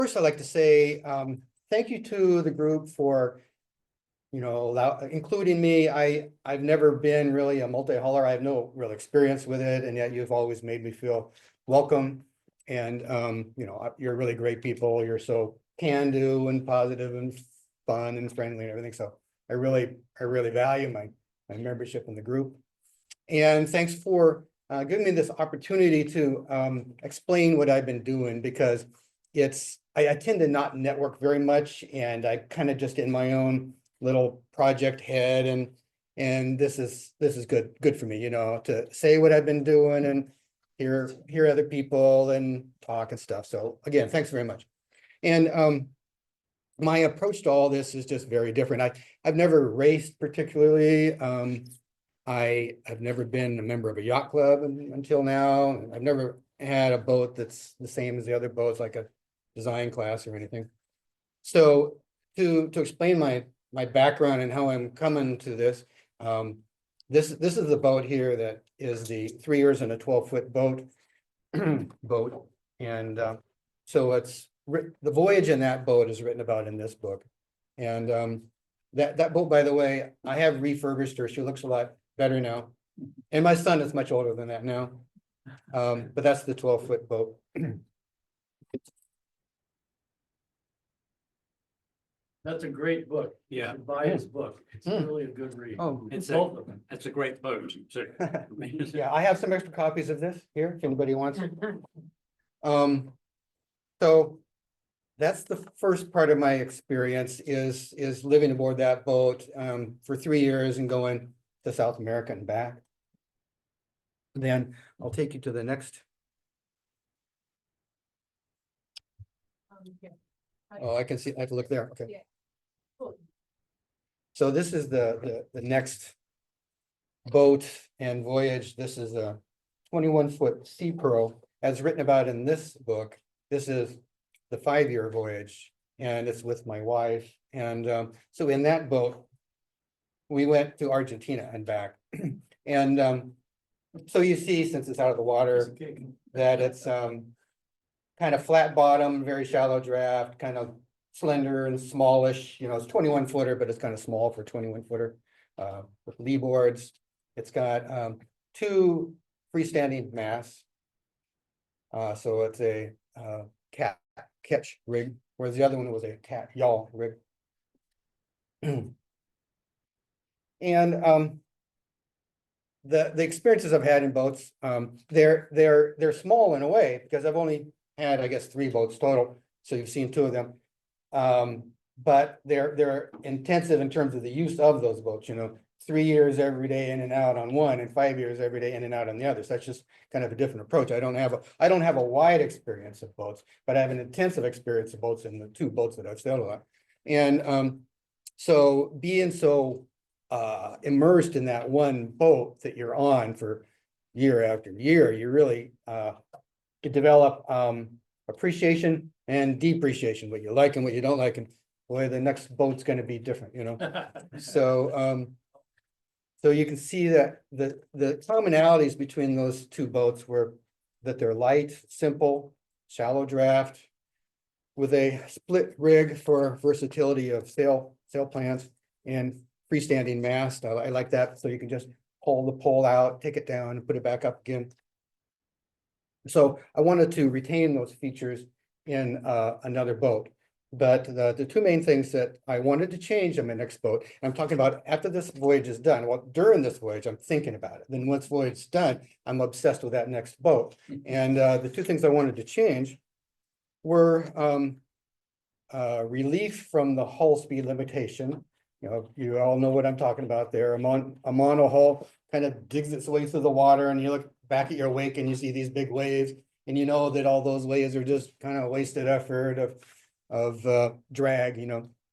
First, I'd like to say thank you to the group for, including me. I've never been really a multi-hauler. I have no real experience with it, and yet you've always made me feel welcome. And you're really great people. You're so can-do and positive and fun and friendly and everything. So I really value my membership in the group. And thanks for giving me this opportunity to explain what I've been doing, because I tend to not network very much, and I kind of just in my own little project head, and this is good for me, to say what I've been doing and hear other people and talk and stuff. So again, thanks very much. And my approach to all this is just very different. I've never raced particularly. I have never been a member of a yacht club until now. I've never had a boat that's the same as the other boats, like a design class or anything. So to explain my background and how I'm coming to this, this is the boat here that is the 3 years and a 12-foot boat. And so it's the voyage in that boat is written about in this book. And that boat, by the way, I have refurbished her. She looks a lot better now. And my son is much older than that now. But that's the 12-foot boat. That's a great book. Yeah. Buy his book. It's Mm. really a good read. Oh, It's Both of them. a great boat. So, yeah, I have some extra copies of this here, if anybody wants it. So that's the first part of my experience is living aboard that boat for 3 years and going to South America and back. Then I'll take you to the next. Oh, I can see, I have to look there, okay. Yeah. Cool. So this is the next boat and voyage. This is a 21-foot Sea Pearl, as written about in this book. This is the 5-year voyage, and it's with my wife. And so in that boat, we went to Argentina and back. And so you see, since it's out of the water, that it's kind of flat bottom, very shallow draft, kind of slender and smallish. It's 21-footer, but it's kind of small for 21-footer with lee boards. It's got 2 freestanding masts. So it's a catch rig, whereas the other one was a yawl rig. And the experiences I've had in boats, they're small in a way, because I've only had, I guess, 3 boats total. So you've seen 2 of them. But they're intensive in terms of the use of those boats, 3 years every day in and out on one, and 5 years every day in and out on the other. So that's just kind of a different approach. I don't have a wide experience of boats, but I have an intensive experience of boats in the 2 boats that I've sailed on. And so being so immersed in that one boat that you're on for year after year, you really develop appreciation and depreciation, what you like and what you don't like, and boy, the next boat's going to be different, So so you can see that the commonalities between those 2 boats were that they're light, simple, shallow draft, with a split rig for versatility of sail plans, and freestanding mast. I like that, so you can just pull the pole out, take it down, and put it back up again. So I wanted to retain those features in another boat. But the 2 main things that I wanted to change in my next boat, I'm talking about after this voyage is done. Well, during this voyage, I'm thinking about it. Then once voyage is done, I'm obsessed with that next boat. And the 2 things I wanted to change were relief from the hull speed limitation. You all know what I'm talking about there. A mono hull kind of digs its way through the water, and you look back at your wake and you see these big waves, and you know that all those waves are just kind of wasted effort of drag,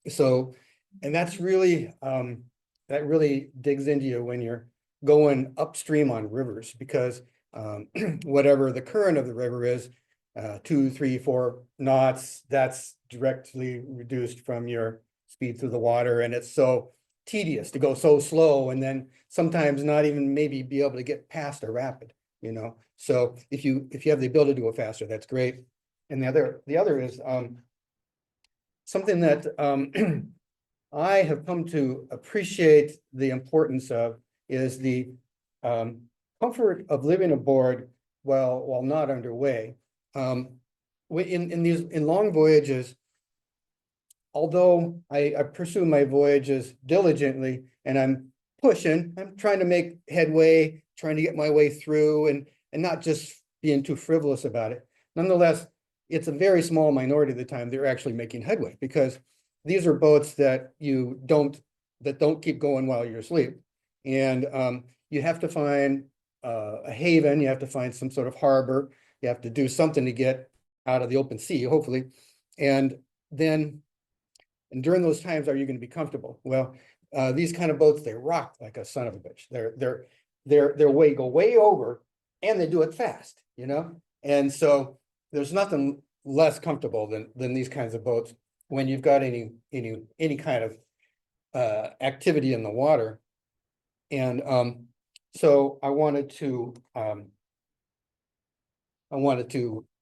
So, and that's really that really digs into you when you're going upstream on rivers, because whatever the current of the river is, 2, 3, 4 knots, that's directly reduced from your speed through the water. And it's so tedious to go so slow, and then sometimes not even maybe be able to get past a rapid, So if you have the ability to go faster, that's great. And the other is something that I have come to appreciate the importance of is the comfort of living aboard while not underway. In long voyages, although I pursue my voyages diligently and I'm trying to make headway, trying to get my way through and not just being too frivolous about it. Nonetheless, it's a very small minority of the time they're actually making headway, because these are boats that don't keep going while you're asleep. And you have to find a haven, you have to find some sort of harbor, you have to do something to get out of the open sea, hopefully. And during those times, are you going to be comfortable? Well, these kind of boats, they rock like a son of a bitch. Their way go way over, and they do it fast, you know? And so there's nothing less comfortable than these kinds of boats when you've got any kind of activity in the water. And so I wanted to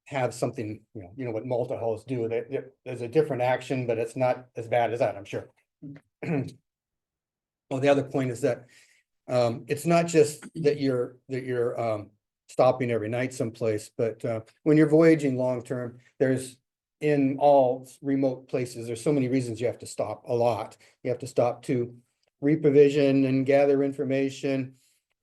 have something, you know what multi-hulls do. There's a different action, but it's not as bad as that, I'm sure. Well, the other point is that it's not just that you're stopping every night someplace, but when you're voyaging long term, in all remote places, there's so many reasons you have to stop a lot. You have to stop to reprovision and gather information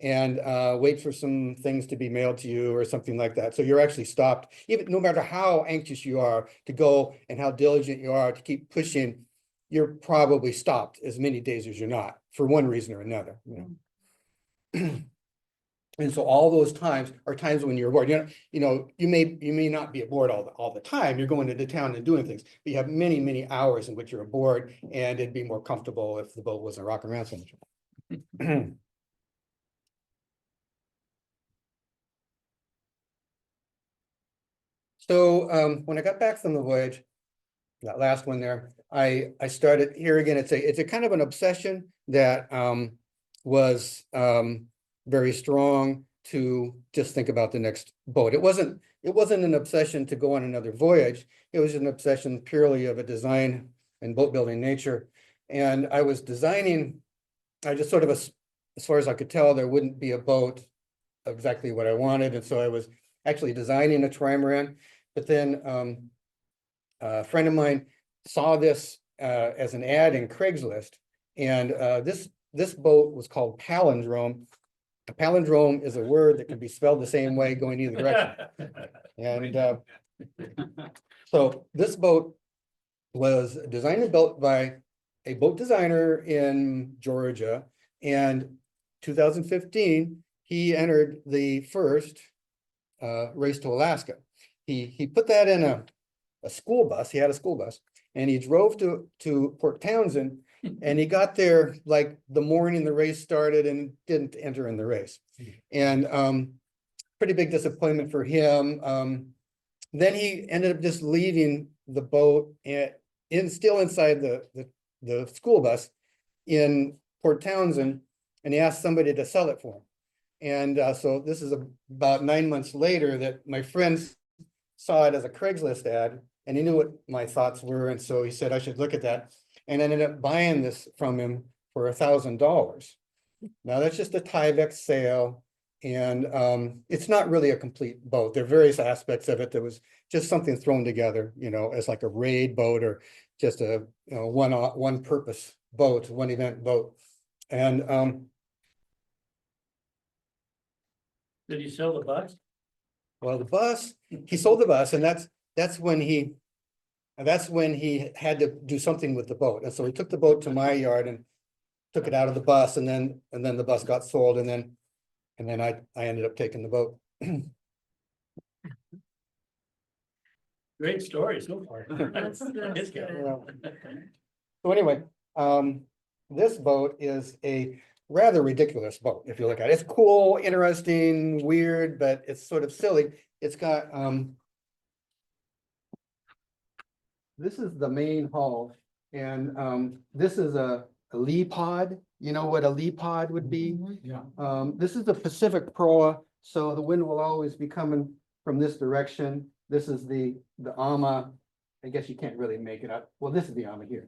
and wait for some things to be mailed to you or something like that. So you're actually stopped, even no matter how anxious you are to go and how diligent you are to keep pushing, you're probably stopped as many days as you're not, for one reason or another, you know. And so all those times are times when you're aboard. You may not be aboard all the time. You're going into town and doing things, but you have many hours in which you're aboard, and it'd be more comfortable if the boat wasn't rocking around so much. So when I got back from the voyage, that last one there, I started here again. It's a kind of an obsession that was very strong to just think about the next boat. It wasn't an obsession to go on another voyage. It was an obsession purely of a design and boat building nature. And I was designing, I just sort of, as far as I could tell, there wouldn't be a boat exactly what I wanted. And so I was actually designing a trimaran, but then a friend of mine saw this as an ad in Craigslist. And this boat was called Palindrome. A palindrome is a word that can be spelled the same way going either direction. And so this boat was designed and built by a boat designer in Georgia. And 2015, he entered the first race to Alaska. He put that in a school bus. He had a school bus, and he drove to Port Townsend. And he got there like the morning the race started and didn't enter in the race. And pretty big disappointment for him. Then he ended up just leaving the boat still inside the school bus in Port Townsend, and he asked somebody to sell it for him. And so this is about 9 months later that my friends saw it as a Craigslist ad, and he knew what my thoughts were. And so he said I should look at that, and ended up buying this from him for $1,000. Now that's just a Tyvek sale, and it's not really a complete boat. There are various aspects of it that was just something thrown together, as like a raid boat or just a one purpose boat, one event boat. And Did he sell the bus? well, he sold the bus, and that's when he had to do something with the boat. And so he took the boat to my yard and took it out of the bus, and then the bus got sold, and then I ended up taking the boat. Great story so far. That's It's good. So anyway, this boat is a rather ridiculous boat if you look at it. It's cool, interesting, weird, but it's sort of silly. It's got this is the main hull, and this is a lee pod. You know what a lee pod would be? Yeah. This is the Pacific Proa, so the wind will always be coming from this direction. This is the AMA, I guess you can't really make it up. Well, this is the AMA here.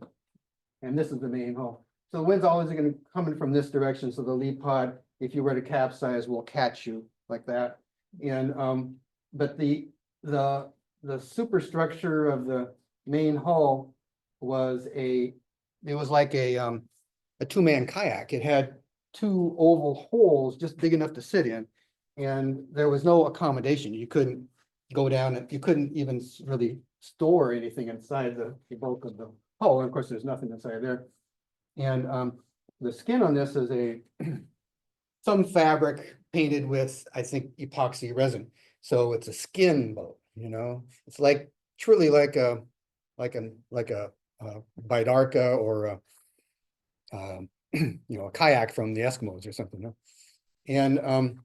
And this is the main hull. So the wind's always gonna coming from this direction, so the lead pod, if you were to capsize, will catch you like that. And, but the superstructure of the main hull was it was like a two-man kayak. It had two oval holes just big enough to sit in. And there was no accommodation. You couldn't go down and you couldn't even really store anything inside the bulk of the hull. And of course, there's nothing inside there. And the skin on this is some fabric painted with, I think, epoxy resin. So it's a skin boat, you know, it's like truly like a bidarka or a you know, a kayak from the Eskimos or something. No? And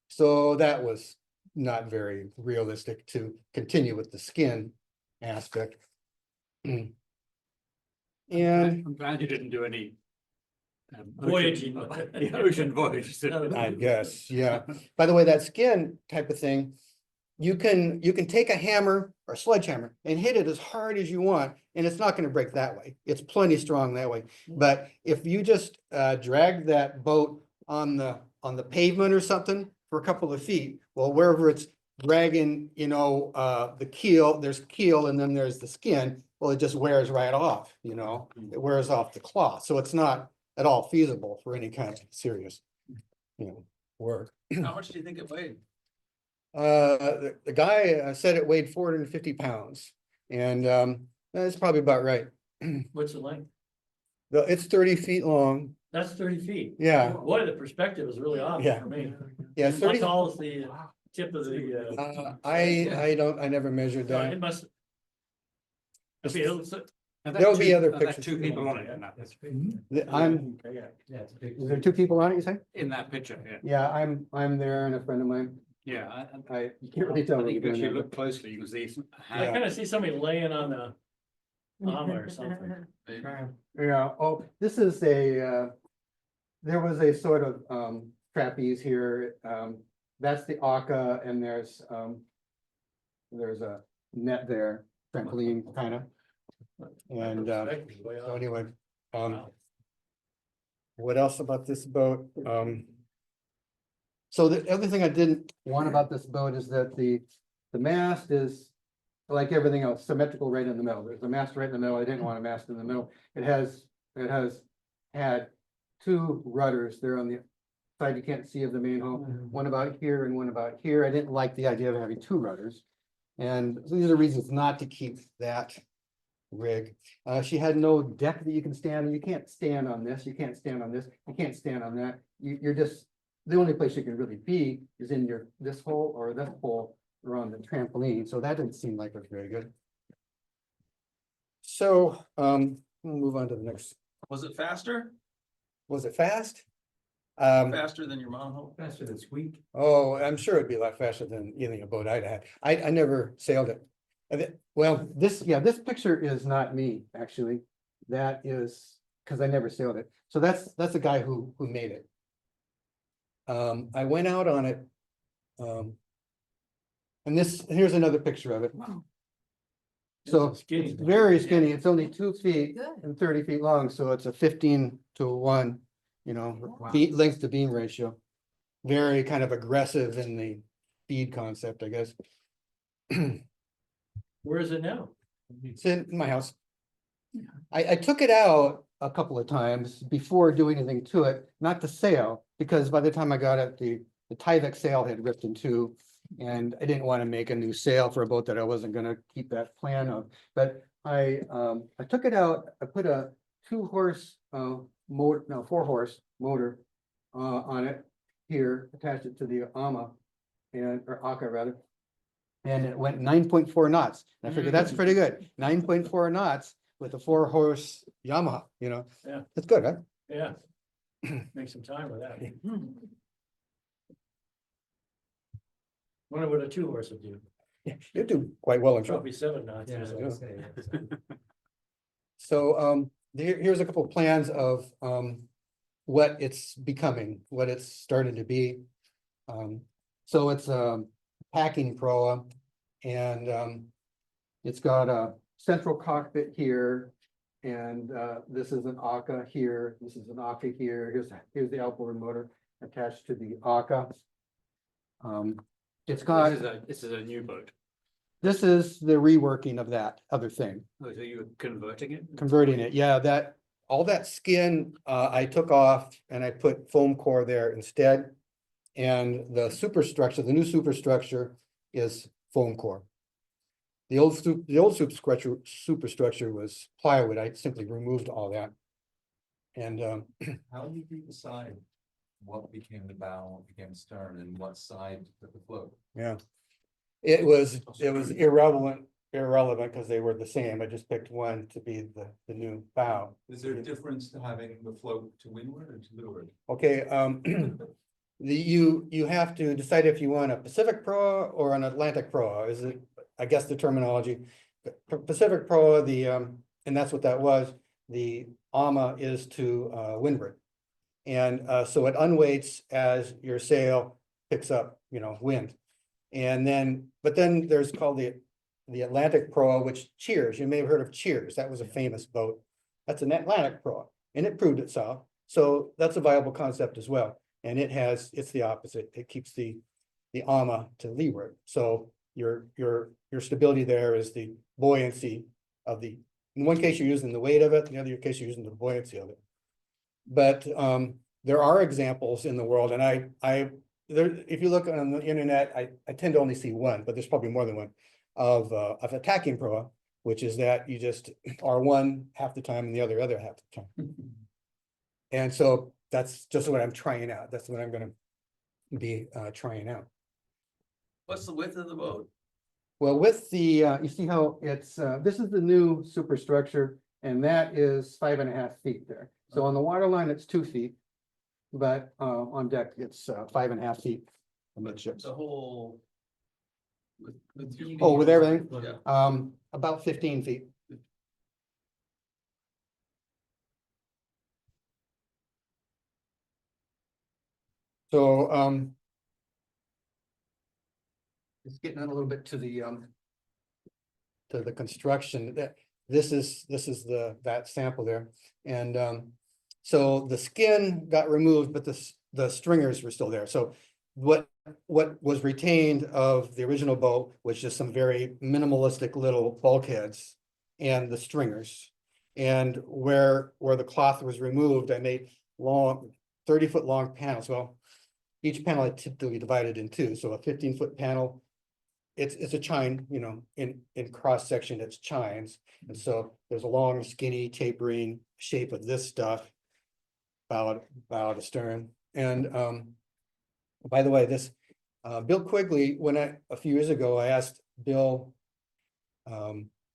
so that was not very realistic to continue with the skin aspect. And I'm glad you didn't do any voyaging, ocean voyages. I guess, yeah. By the way, that skin type of thing, you can take a hammer or a sledgehammer and hit it as hard as you want, and it's not going to break that way. It's plenty strong that way. But if you just drag that boat on the pavement or something for a couple of feet, well, wherever it's dragging, you know, the keel, there's keel and then there's the skin. Well, it just wears right off, you know, it wears off the cloth. So it's not at all feasible for any kind of serious, you know, work. How much do you think it weighed? The guy said it weighed 450 pounds, and that's probably about right. What's the length? It's 30 feet long. That's 30 feet. Yeah, Boy, the perspective is really off Yeah. for me. yeah, How 30. tall is the tip of the? I never measured It that. must. I mean, it looks- There'll be other That's pictures. two people on it in that picture. Is there two people on it, you say? In that picture, yeah. Yeah, I'm there and a friend of mine. Yeah. You can't really tell. I what think you're if doing you there, look closely, you can see some. I kind of see somebody laying on the armor or something. Yeah, oh, this is there was a sort of trapeze here. That's the AKA, and there's a net there, trampoline kind of. And Perspective is way so off. anyway, Wow. what else about this boat? So the other thing I didn't want about this boat is that the mast is like everything else, symmetrical right in the middle. There's a mast right in the middle. I didn't want a mast in the middle. It has had two rudders there on the side you can't see of the main hull, one about here and one about here. I didn't like the idea of having two rudders. And so these are reasons not to keep that rig. She had no deck that you can stand on. You can't stand on this. You can't stand on this. You can't stand on that. You're just, the only place you can really be is in this hole or this hole or on the trampoline. So that didn't seem like it was very good. So we'll move on to the next. Was it faster? Was it fast? Faster than your monohull? Faster than squeak. Oh, I'm sure it'd be a lot faster than any boat I'd had. I never sailed it. Well, this picture is not me, actually. That is, because I never sailed it. So that's a guy who made it. I went out on it. And here's another picture of it. So It's skinny. it's very skinny. It's only 2 feet Good. and 30 feet long. So it's a 15:1, you know, Wow. length to beam ratio. Very kind of aggressive in the speed concept, I guess. Where is it now? It's in my house. I took it out a couple of times before doing anything to it, not to sail, because by the time I got it, the Tyvek sail had ripped in two. And I didn't want to make a new sail for a boat that I wasn't gonna keep that plan of. But I took it out, I put a 4-horse motor on it here, attached it to the or AKA rather. And it went 9.4 knots. And I figured that's pretty good. 9.4 knots with a 4-horse Yamaha, you know? Yeah. That's good, huh? Yeah. Make some time with that. Wonder what a 2-horse would do. Yeah, you do quite well, I'm sure. Probably 7 knots. or Yeah. something. So here's a couple of plans of what it's becoming, what it's starting to be. So it's Tacking Proa, and it's got a central cockpit here. And this is an ACA here, this is an ACA here, here's the outboard motor attached to the ACA. It's got, This is a new boat. this is the reworking of that other thing, Oh, so you're converting it? converting it, yeah, that, all that skin, I took off and I put foam core there instead. And the superstructure, the new superstructure is foam core. The old superstructure was plywood. I simply removed all that. And How did you decide what became the bow, what became the stern, and what side took the float? yeah, it was irrelevant because they were the same. I just picked one to be the new bow. Is there a difference to having the float to windward or to leeward? Okay, you have to decide if you want a Pacific proa or an Atlantic proa, is it, I guess the terminology. Pacific proa, and that's what that was, the AMA is to windward. And so it unweights as your sail picks up, wind. And then, but then there's called the Atlantic proa, which Cheers, you may have heard of Cheers, that was a famous boat. That's an Atlantic proa, and it proved itself. So that's a viable concept as well. And it's the opposite. It keeps the AMA to leeward. So your stability there is the buoyancy of in one case, you're using the weight of it, in the other case, you're using the buoyancy of it. But there are examples in the world, and if you look on the internet, I tend to only see one, but there's probably more than one, of a tacking proa, which is that you just are one half the time and the other half the time. And so that's just what I'm trying out. That's what I'm gonna be trying out. What's the width of the boat? Well, with you see how it's, this is the new superstructure, and that is 5.5 feet there. So on the water line, it's 2 feet. But on deck, it's 5.5 feet. Amidships. The whole. With your. Oh, with everything? Yeah. About 15 feet. So, it's getting a little bit to the construction. This is that sample there. And, so the skin got removed, but the stringers were still there. So what was retained of the original boat was just some very minimalistic little bulkheads and the stringers. And where the cloth was removed, I made long 30-foot long panels. Well, each panel I typically divided in two. So a 15-foot panel, it's a chine, in cross section, it's chines. And so there's a long, skinny, tapering shape of this stuff. Bow to stern. And by the way, this Bill Quigley, a few years ago, I asked Bill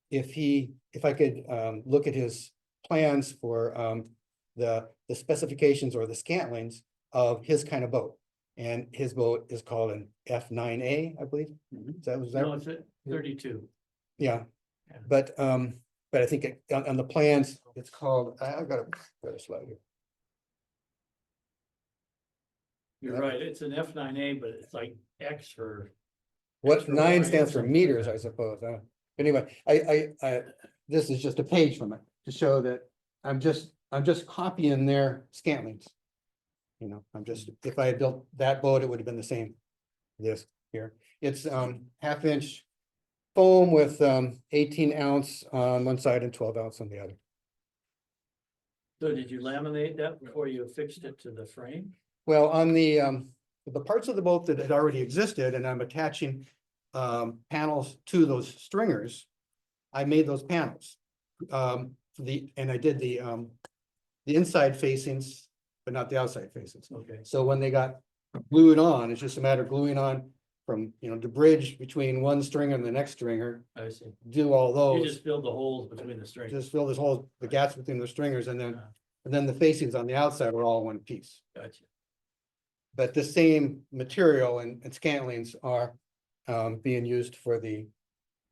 if I could look at his plans for the specifications or the scantlings of his kind of boat. And his boat is called an F9A, I believe. Was that? No, it's at 32. Yeah, Yeah. but I think on the plans, it's called, I've got a slide here. You're right, it's an F9A, but it's like X for. What Extra 9 Y stands or for something meters, like I that. suppose. Anyway, I this is just a page from it to show that I'm just copying their scantlings. If I had built that boat, it would have been the same. This here, it's 1/2 inch foam with 18 ounce on one side and 12 ounce on the other. So did you laminate that before you fixed it to the frame? Well, on the parts of the boat that had already existed, and I'm attaching panels to those stringers, I made those panels. And I did the inside facings, but not the outside facings. Okay. So when they got glued on, it's just a matter of gluing on from, the bridge between one stringer and the next stringer, I see. do all You those. just filled the holes between the strings. Just fill this whole, the gaps between the stringers, and then the facings on the outside were all one piece. Gotcha. But the same material and scantlings are being used for the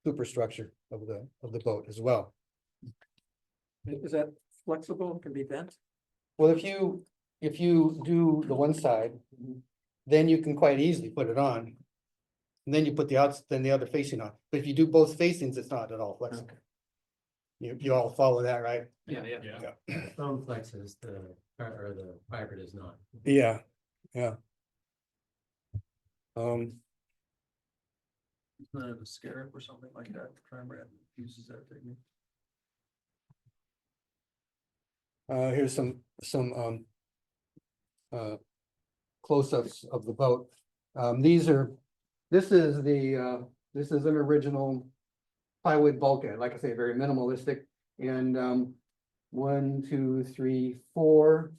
superstructure of the boat as well. Is that flexible, can be bent? Well, if you do the one side, then you can quite easily put it on. And then you put the the other facing on. But if you do both facings, it's not at all flexible. You all follow that, right? Yeah. Foam flexes, or the fiber does not. Yeah, yeah. Um, The scarab or something like that, tribrad uses that technique. here's some, close-ups of the boat. This is an original plywood bulkhead, like I say, very minimalistic, and, 1, 2, 3, 4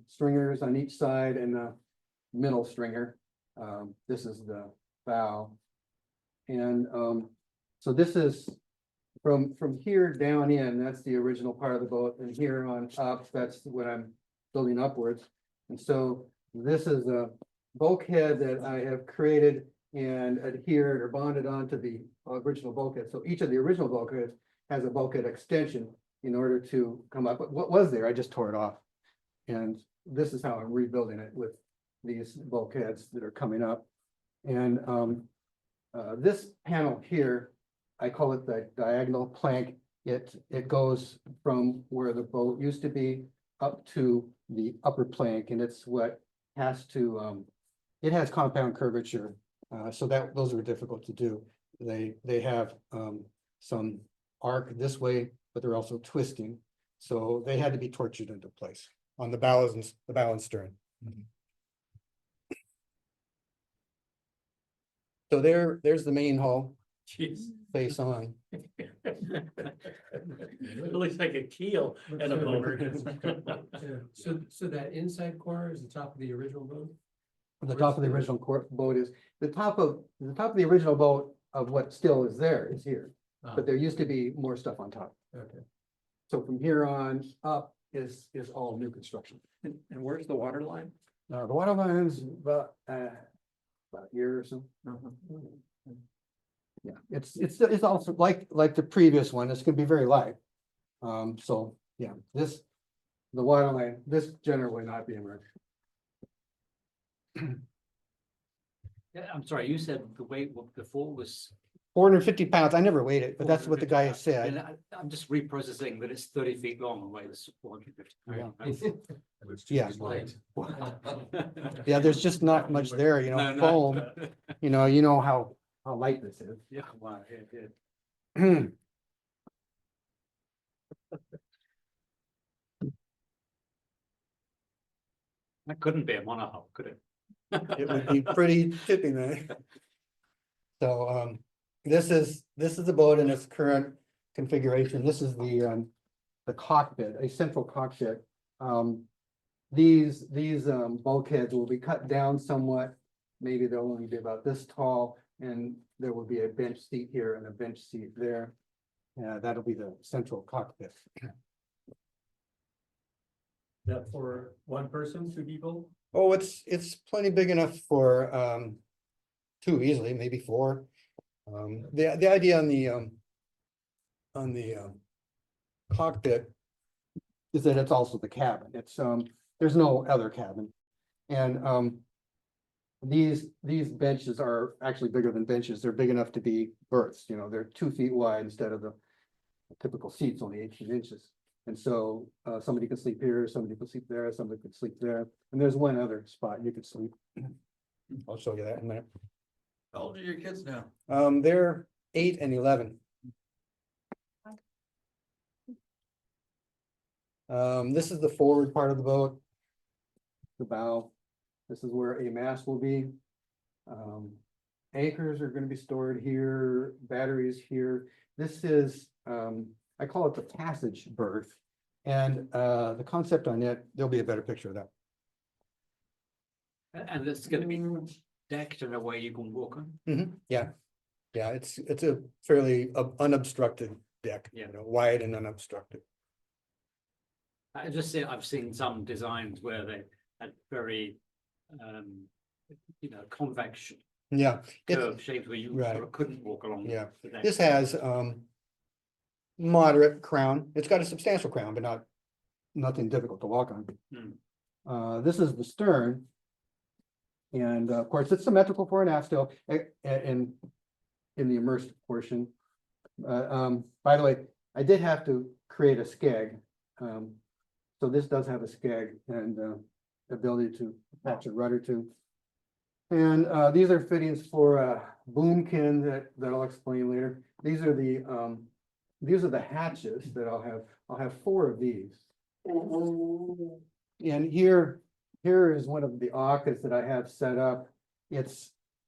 stringers on each side and a middle stringer. This is the bow. And, so this is from here down in, that's the original part of the boat, and here on up, that's what I'm building upwards. And so this is a bulkhead that I have created and adhered or bonded onto the original bulkhead. So each of the original bulkheads has a bulkhead extension in order to come up. But what was there, I just tore it off. And this is how I'm rebuilding it with these bulkheads that are coming up. And this panel here, I call it the diagonal plank. It goes from where the boat used to be up to the upper plank, and it's what has to, it has compound curvature. So those are difficult to do. They have some arc this way, but they're also twisting. So they had to be tortured into place on the bows and the bow and stern. So there's the main hull Jeez. face on. It looks like a keel and a boat. So that inside corner is the top of the original boat? The top of the original boat is, the top of the original boat of what still is there is here, but there used to be more stuff on top. Okay. So from here on up is all new construction. And where's the water line? The water line's about a year or so. Yeah, it's also like the previous one, it's gonna be very light. So, yeah, the water line, this generally not be emerged. Yeah, I'm sorry, you said the weight before was. 450 pounds, I never weighed it, but that's what the guy 450 said. pounds. And I'm just reprocessing that it's 30 feet long and weighs 450 pounds. Yeah. Light. Yeah, there's just not much there, No, no. foam, you know how light this is. Yeah, wow, yeah. That couldn't be a monohull, could it? It would be pretty tipping there. So, this is the boat in its current configuration. This is the cockpit, a central cockpit. These bulkheads will be cut down somewhat. Maybe they'll only be about this tall, and there will be a bench seat here and a bench seat there. That'll be the central cockpit. That for one person, 2 people? Oh, it's plenty big enough for 2 easily, maybe 4. The idea on the cockpit is that it's also the cabin. It's there's no other cabin, and these benches are actually bigger than benches. They're big enough to be berths. They're 2 feet wide instead of the typical seats only 18 inches. And so somebody can sleep here, somebody can sleep there, somebody could sleep there, and there's one other spot you could sleep. I'll show you that in a minute. How old are your kids now? They're 8 and 11. This is the forward part of the boat. The bow. This is where a mast will be. Anchors are going to be stored here, batteries here. This is, I call it the passage berth. And the concept on it, there'll be a better picture of that. And it's gonna be decked in a way you can walk on. Yeah. Yeah, it's a fairly unobstructed deck, Yeah. wide and unobstructed. I just say I've seen some designs where they had very, convex Yeah, curved shapes where you right. sort of couldn't walk along. yeah. the deck. This has moderate crown. It's got a substantial crown, but nothing difficult to walk on. This is the stern. And of course, it's symmetrical for an aft still in the immersed portion. By the way, I did have to create a skeg. So this does have a skeg and ability to attach a rudder to. And these are fittings for a boomkin that I'll explain later. These are the hatches that I'll have 4 of these. And here is one of the AKAs that I have set up.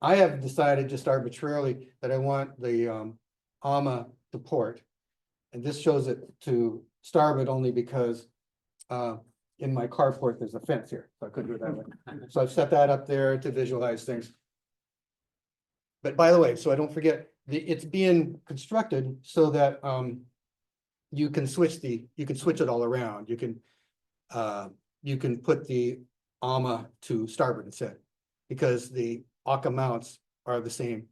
I have decided just arbitrarily that I want the AMA to port. And this shows it to starboard only because in my carport, there's a fence here, so I couldn't do it that way. So I've set that up there to visualize things. But by the way, so I don't forget, it's being constructed so that you can switch it all around. You can put the AMA to starboard instead, because the AKA mounts are the same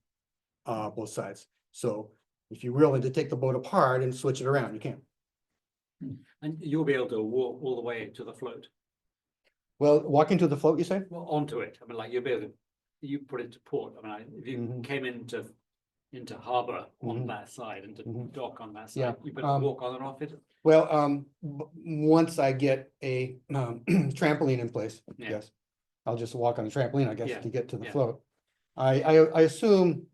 both sides. So if you're willing to take the boat apart and switch it around, you can. And you'll be able to walk all the way to the float, Well, walking to the float, you say? well, onto it. I mean, like you'll be able to, you put it to port. I mean, if you Mhm. came into harbor on Mhm. that side and to Mhm. dock on that Yeah, side, you better um, walk on and off it. Well, once I get a trampoline in place, Yeah. yes. I'll just walk on the trampoline, I Yeah, guess, to get to the yeah. float. I assume,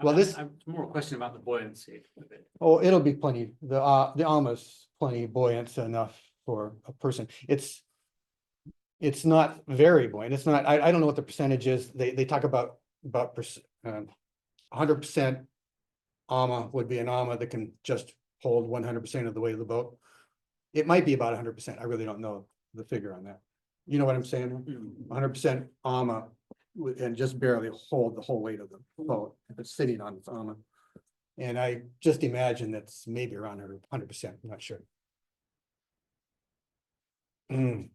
well, this, It's more a question about the buoyancy of it. oh, it'll be plenty, the AMA's plenty buoyant enough for a person. It's not very buoyant. It's not, I don't know what the percentage is. They talk about 100% AMA would be an AMA that can just hold 100% of the weight of the boat. It might be about 100%. I really don't know the figure on that. You know what I'm saying? 100% AMA and just barely hold the whole weight of the boat if it's sitting on its AMA. And I just imagine that's maybe around 100%, I'm not sure. Mm,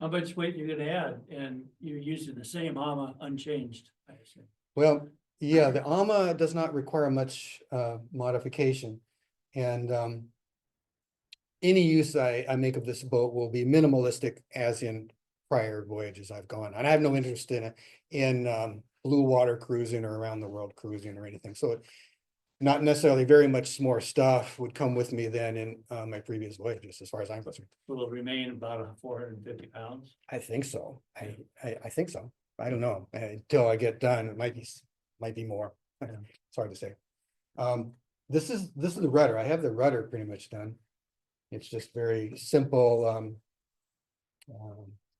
How much weight you're gonna add, and you're using the same AMA unchanged, I assume. Well, yeah, the AMA does not require much modification. And any use I make of this boat will be minimalistic, as in prior voyages I've gone on. I have no interest in blue water cruising or around the world cruising or anything. So not necessarily very much more stuff would come with me than in my previous voyages, as far as I'm concerned. Will it remain about 450 pounds? I think so. I think so. I don't know. Until I get done, it might be more. It's hard to say. This is the rudder. I have the rudder pretty much done. It's just very simple,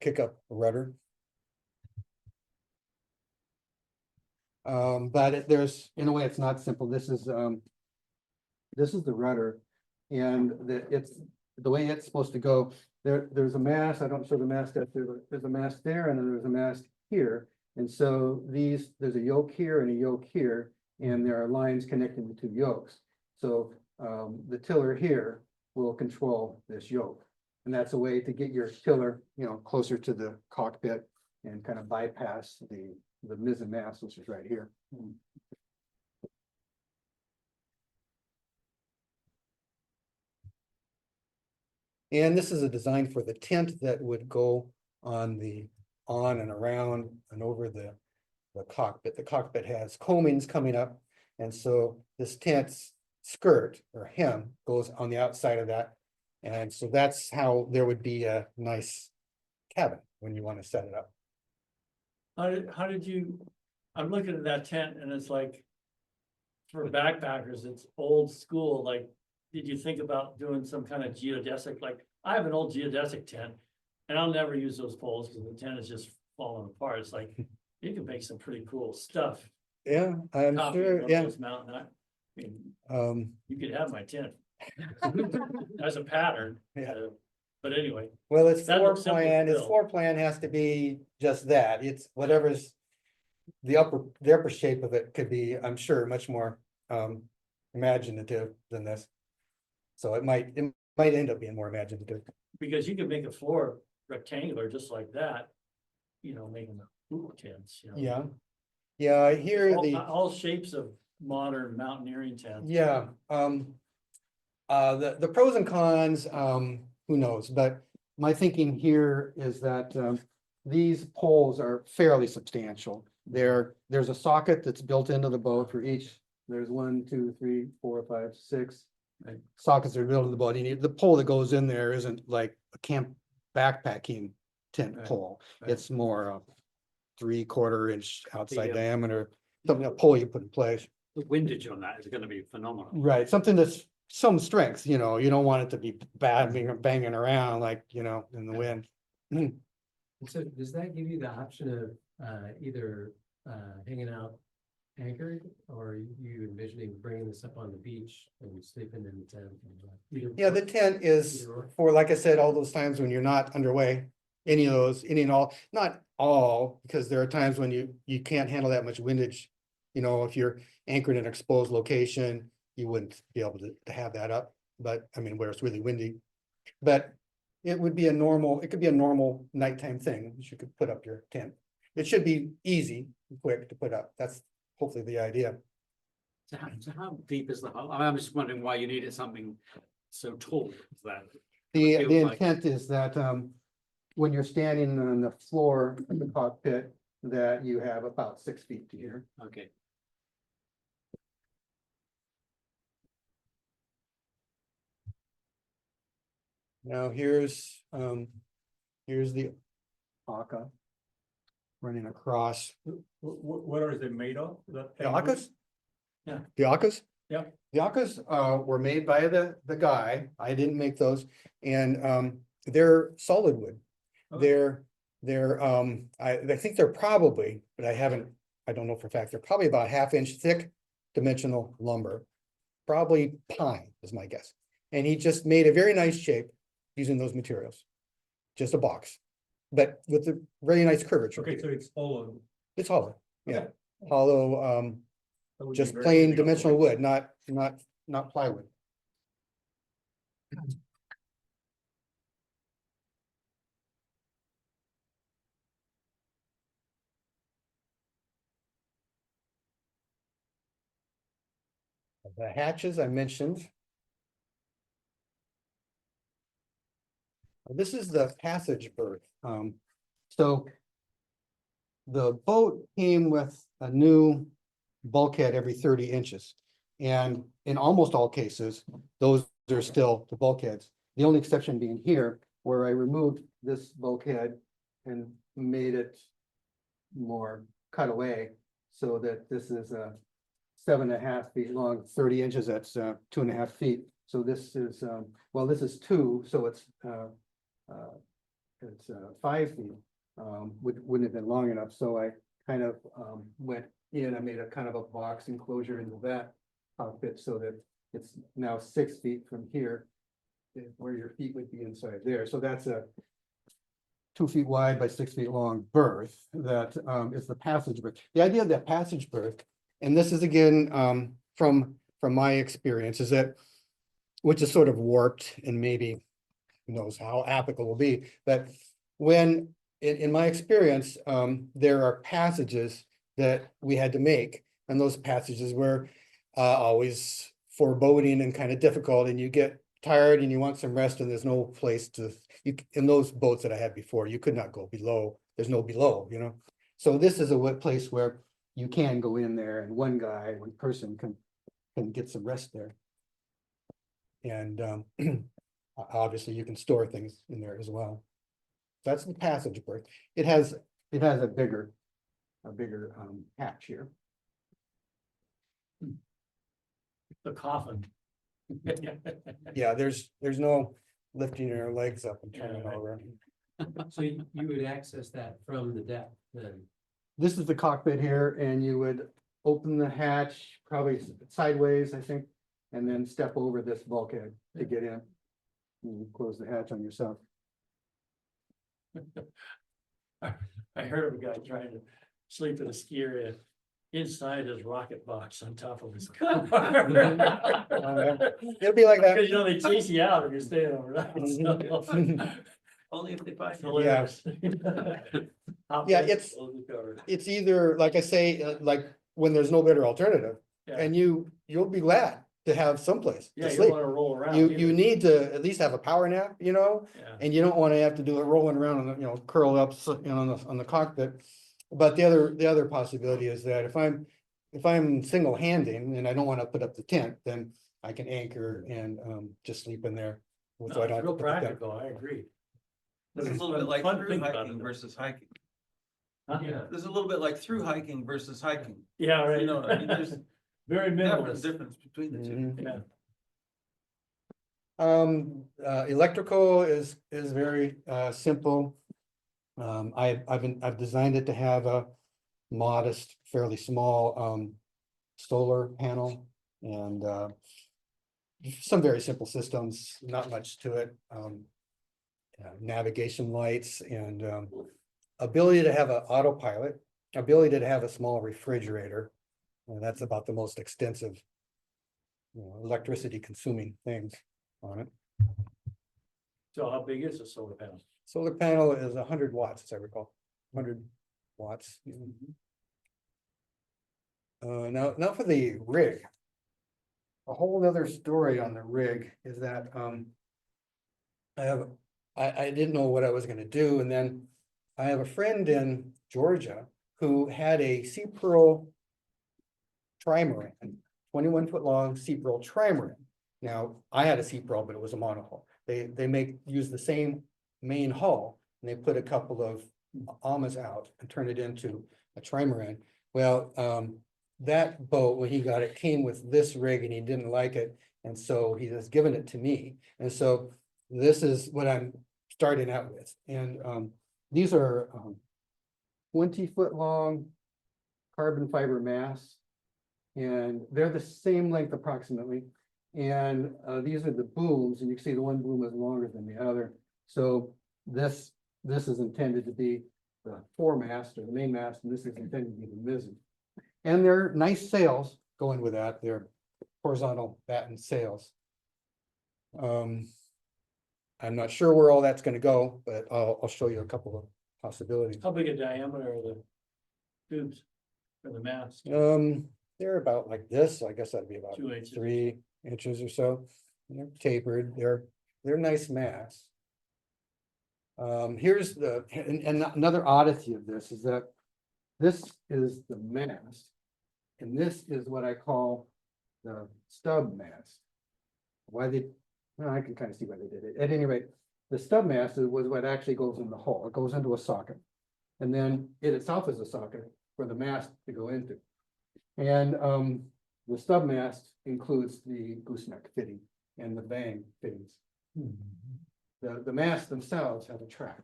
kick up rudder. But there's, in a way, it's not simple. This is the rudder, and the way it's supposed to go. There's a mast. I don't show the mast up there, but there's a mast there, and then there's a mast here. And so there's a yoke here and a yoke here, and there are lines connecting the 2 yokes. So the tiller here will control this yoke. And that's a way to get your tiller, closer to the cockpit and kind of bypass the mizzen mast, which is right here. And this is a design for the tent that would go on and around and over the cockpit. The cockpit has coamings coming up. And so this tent's skirt or hem goes on the outside of that. And so that's how there would be a nice cabin when you want to set it up. How did you, I'm looking at that tent and it's like, for backpackers, it's old school, like, did you think about doing some kind of geodesic, like, I have an old geodesic tent and I'll never use those poles because the tent is just falling apart. It's like, you can make some pretty cool stuff. Yeah, I'm Copy sure, one of yeah. those mountain, I mean, you could have my tent. As a pattern. Yeah. But anyway, Well, its That floor looks simple to plan, its build. floor plan has to be just that. It's whatever's the upper shape of it could be, I'm sure, much more imaginative than this. So it might end up being more imaginative. because you could make a floor rectangular just like that, making the pool tents, Yeah. Yeah, I hear All shapes of modern mountaineering tents. yeah, the pros and cons, who knows, but my thinking here is that these poles are fairly substantial. There's a socket that's built into the boat for each there's 1, 2, 3, 4, 5, 6 sockets that are built in the boat. You need, the pole that goes in there isn't like a camp backpacking tent Right, pole. right. It's more a 3/4 inch outside The, diameter, something, a pole you put in place. The windage on that is gonna be phenomenal. Right, something that's some strength, you know, you don't want it to be banging around like, you know, in the wind. And so does that give you the option of either hanging out anchored, or are you envisioning bringing this up on the beach and sleeping in the tent? Yeah, the tent is Either or. for, like I said, all those times when you're not underway, any of those, any and all, not all, because there are times when you can't handle that much windage. You know, if you're anchored in an exposed location, you wouldn't be able to have that up, but I mean, where it's really windy. But it would be a normal, it could be a normal nighttime thing, you could put up your tent. It should be easy, and quick to put up, that's hopefully the idea. So how deep is the hull? I'm just wondering why you needed something so tall as that. The feels like- intent is that, when you're standing on the floor of the cockpit, that you have about 6 feet to here. Okay, Now here's the ACA running across. What are they made of? The ACAs? Yeah. The ACAs? Yeah. The ACAs were made by the guy. I didn't make those. And they're solid wood. Okay. I think they're probably, but I don't know for a fact, they're probably about 1/2 inch thick dimensional lumber. Probably pine is my guess. And he just made a very nice shape using those materials. Just a box, but with a very nice curvature. Okay, so it's all. It's hollow, yeah, Okay. hollow, just plain dimensional wood, not plywood. The hatches I mentioned. This is the passage berth, so. The boat came with a new bulkhead every 30 inches. And in almost all cases, those are still the bulkheads. The only exception being here, where I removed this bulkhead and made it more cut away. So that this is a 7.5 feet long, 30 inches, that's 2.5 feet. So this is, well, this is 2, so it's 5 feet. Wouldn't have been long enough, so I kind of went in, I made a kind of a box enclosure into that cockpit so that it's now 6 feet from here. Where your feet would be inside there, so that's a 2 feet wide by 6 feet long berth that is the passage berth. The idea of that passage berth, and this is again from my experience, is that, which is sort of warped and maybe who knows how applicable will be, but when in my experience, there are passages that we had to make, and those passages were always foreboding and kind of difficult, and you get tired and you want some rest, and there's no place to, in those boats that I had before, you could not go below, there's no below, you know? So this is a place where you can go in there and one person can get some rest there. And obviously you can store things in there as well. That's the passage berth. It has a bigger hatch here. The coffin. Yeah, there's no lifting your legs up and turning Yeah, right. over. So you would access that from the deck then? This is the cockpit here, and you would open the hatch, probably sideways, I think, and then step over this bulkhead to get in. You close the hatch on yourself. I heard of a guy trying to sleep in a ski area inside his rocket box on top of his car. It'll be like that. Because you know, they chase you out if you're staying overnight. so. Only if they buy. Hilarious. Yeah, it's either, like I say, like when there's no better alternative, Yeah, and you'll be glad to have someplace yeah, to you sleep. don't wanna roll around. You either. need to at least have a power nap, you know, Yeah. and you don't want to have to do it rolling around on the, you know, curled up, on the cockpit. But the other possibility is that if I'm if I'm single handing and I don't want to put up the tent, then I can anchor and just sleep in there. So No, I don't it's have to real put the tent. practical, I agree. There's a It's little bit like fun to through think about hiking it, though. versus hiking. Huh? There's a little bit like through hiking versus hiking. Yeah, right. You know, I mean, there's Very definite minimalist, difference between the two. Mhm. yeah. Electrical is very simple. I've designed it to have a modest, fairly small solar panel and some very simple systems, not much to it. Navigation lights and ability to have an autopilot, ability to have a small refrigerator. And that's about the most extensive, electricity consuming things on it. So how big is a solar panel? Solar panel is 100 watts, as I recall, 100 watts. Now for the rig. A whole nother story on the rig is that, I didn't know what I was gonna do, and then I have a friend in Georgia who had a sea pearl trimaran, 21-foot long sea pearl trimaran. Now, I had a sea pearl, but it was a monohull. They use the same main hull, and they put a couple of amas out and turn it into a trimaran. Well, that boat, when he got it, came with this rig and he didn't like it. And so he has given it to me. And so this is what I'm starting out with. And these are 20-foot long carbon fiber masts. And they're the same length approximately. And these are the booms, and you can see the one boom is longer than the other. So this is intended to be the foremast or the main mast, and this is intended to be the mizzen. And they're nice sails going with that. They're horizontal batten sails. I'm not sure where all that's gonna go, but I'll show you a couple of possibilities. How big a diameter are the tubes for the mast? They're about like this, so I guess that'd be about 2 inches. 3 inches or so. And they're tapered, they're nice masts. Here's and another oddity of this is that this is the mast. And this is what I call the stub mast. Why I can kind of see why they did it. At any rate, the stub mast was what actually goes in the hull. It goes into a socket. And then it itself is a socket for the mast to go into. And the stub mast includes the gooseneck fitting and the bang fittings. The masts themselves have a track.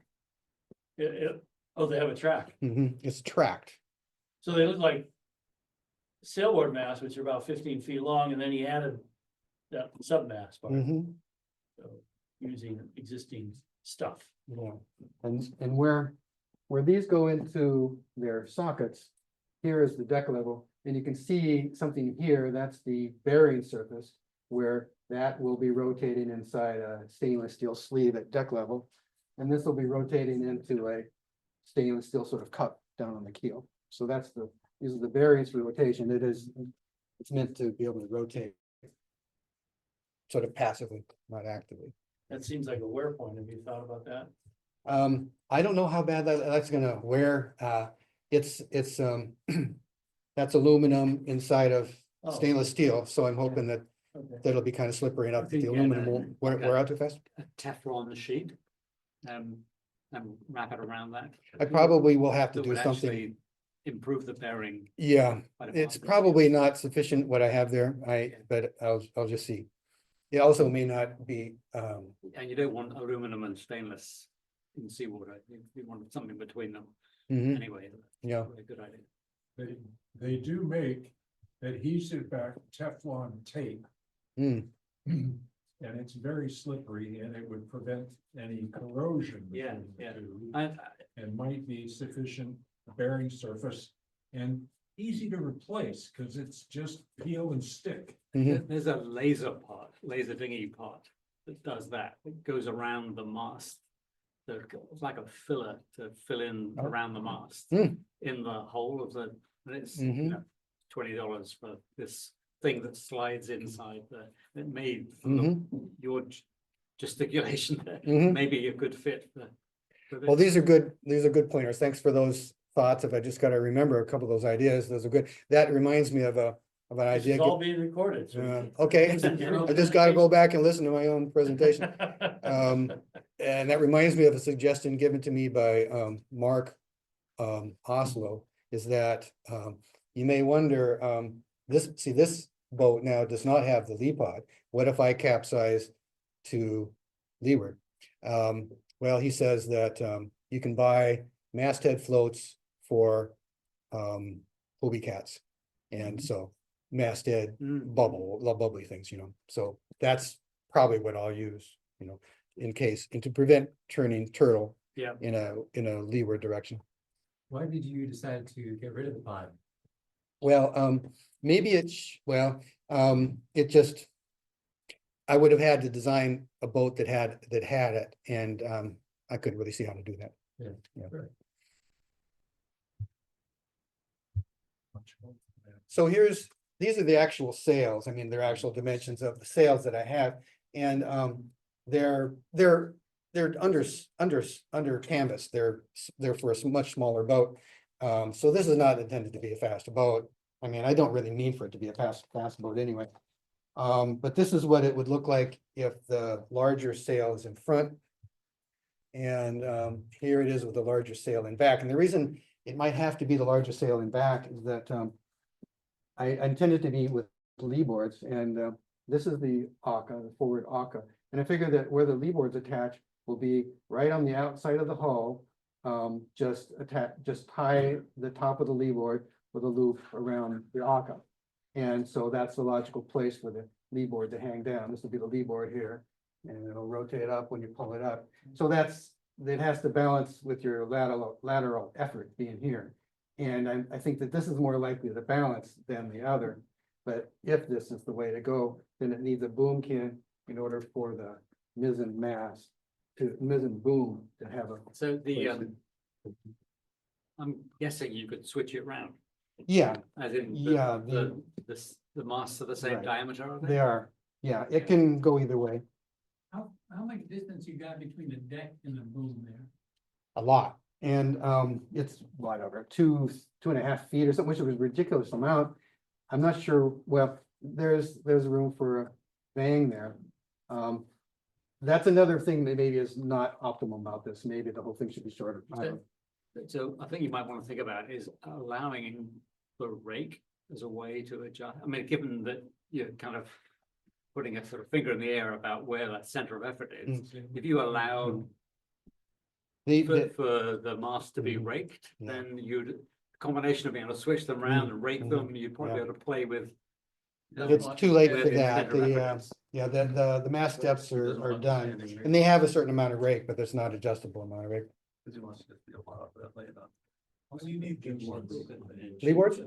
Oh, they have a track. It's tracked. So they look like sailboard masts, which are about 15 feet long, and then he added that submast part, so using existing stuff. Yeah, and where these go into their sockets, here is the deck level, and you can see something here, that's the bearing surface, where that will be rotating inside a stainless steel sleeve at deck level. And this will be rotating into a stainless steel sort of cup down on the keel. So these are the bearings for rotation. It's meant to be able to rotate sort of passively, not actively. That seems like a wear point. Have you thought about that? I don't know how bad that's gonna wear. It's that's aluminum inside of Oh. stainless steel, so I'm hoping that Okay. that'll be kind of slippery enough that the Yeah, aluminum no, won't wear out too fast. A Teflon sheet. And wrap it around that. I probably will have to That do would something. actually improve the bearing. Yeah, quite a bit. it's probably not sufficient what I have there. But I'll just see. It also may not be, And you don't want aluminum and stainless in seawater. You want something between them mhm, anyway. yeah. A good idea. They do make adhesive back Teflon tape. Mm. And it's very slippery and it would prevent any corrosion. Yeah, between the yeah. two, and might be sufficient bearing surface and easy to replace because it's just peel and stick. Mhm. There's a laser thingy part that does that. It goes around the mast. So it's like a filler to fill in Oh. around the mast Hmm. in the hole of the, and it's, Mhm. $20 for this thing that slides inside it made Mhm. from your gesticulation there, Mhm. maybe a good fit for Well, this. these are good pointers. Thanks for those thoughts, if I just gotta remember a couple of those ideas, those are good. That reminds me of an This idea. is all being recorded. so- Okay, This is your I just gotta go own back and listen to my own presentation. presentation. And that reminds me of a suggestion given to me by Mark Oslo, is that you may wonder, this boat now does not have the lee pod. What if I capsize to leeward? Well, he says that you can buy masthead floats for Hobie cats. And so masthead bubbly things, so that's probably what I'll use, in case, and to prevent turning turtle Yeah. in a leeward direction. Why did you decide to get rid of the pod? Well, maybe it just, I would have had to design a boat that had it, and I couldn't really see how to do that. Yeah. Sure. So these are the actual sails. I mean, they're actual dimensions of the sails that I have, and they're under canvas. They're for a much smaller boat. So this is not intended to be a fast boat. I mean, I don't really mean for it to be a fast boat anyway. But this is what it would look like if the larger sail is in front. And here it is with the larger sail in back. And the reason it might have to be the larger sail in back is that I intended to be with lee boards, and this is the ACA, the forward ACA. And I figured that where the lee boards attach will be right on the outside of the hull. Just tie the top of the lee board with a loop around the ACA. And so that's the logical place for the lee board to hang down. This will be the lee board here, and it'll rotate up when you pull it up. So it has to balance with your lateral effort being here. And I think that this is more likely to balance than the other. But if this is the way to go, then it needs a boom kin in order for the mizzen boom to have a. So I'm guessing you could switch it around, Yeah, as in Yeah, the masts are the same Right. diameter, are they? they are. Yeah, it can go either way, How much distance you got between the deck and the boom there? a lot. And it's whatever, 2.5 feet or something, which is a ridiculous amount. I'm not sure, well, there's room for a bang there. That's another thing that maybe is not optimal about this. Maybe the whole thing should be shorter. I don't know. So I think you might want to think about is allowing the rake as a way to adjust. I mean, given that you're kind of putting a sort of finger in the air about where that center of effort is, if you allowed for the mast to be raked, Yeah. then you'd, combination of being able to switch them around and rake them, you'd probably be able to play with. It's too late where for the that. center of effort is. The mast depths are done, and they have a certain amount of rake, but there's not adjustable amount of rake. You need good ones. Lee boards?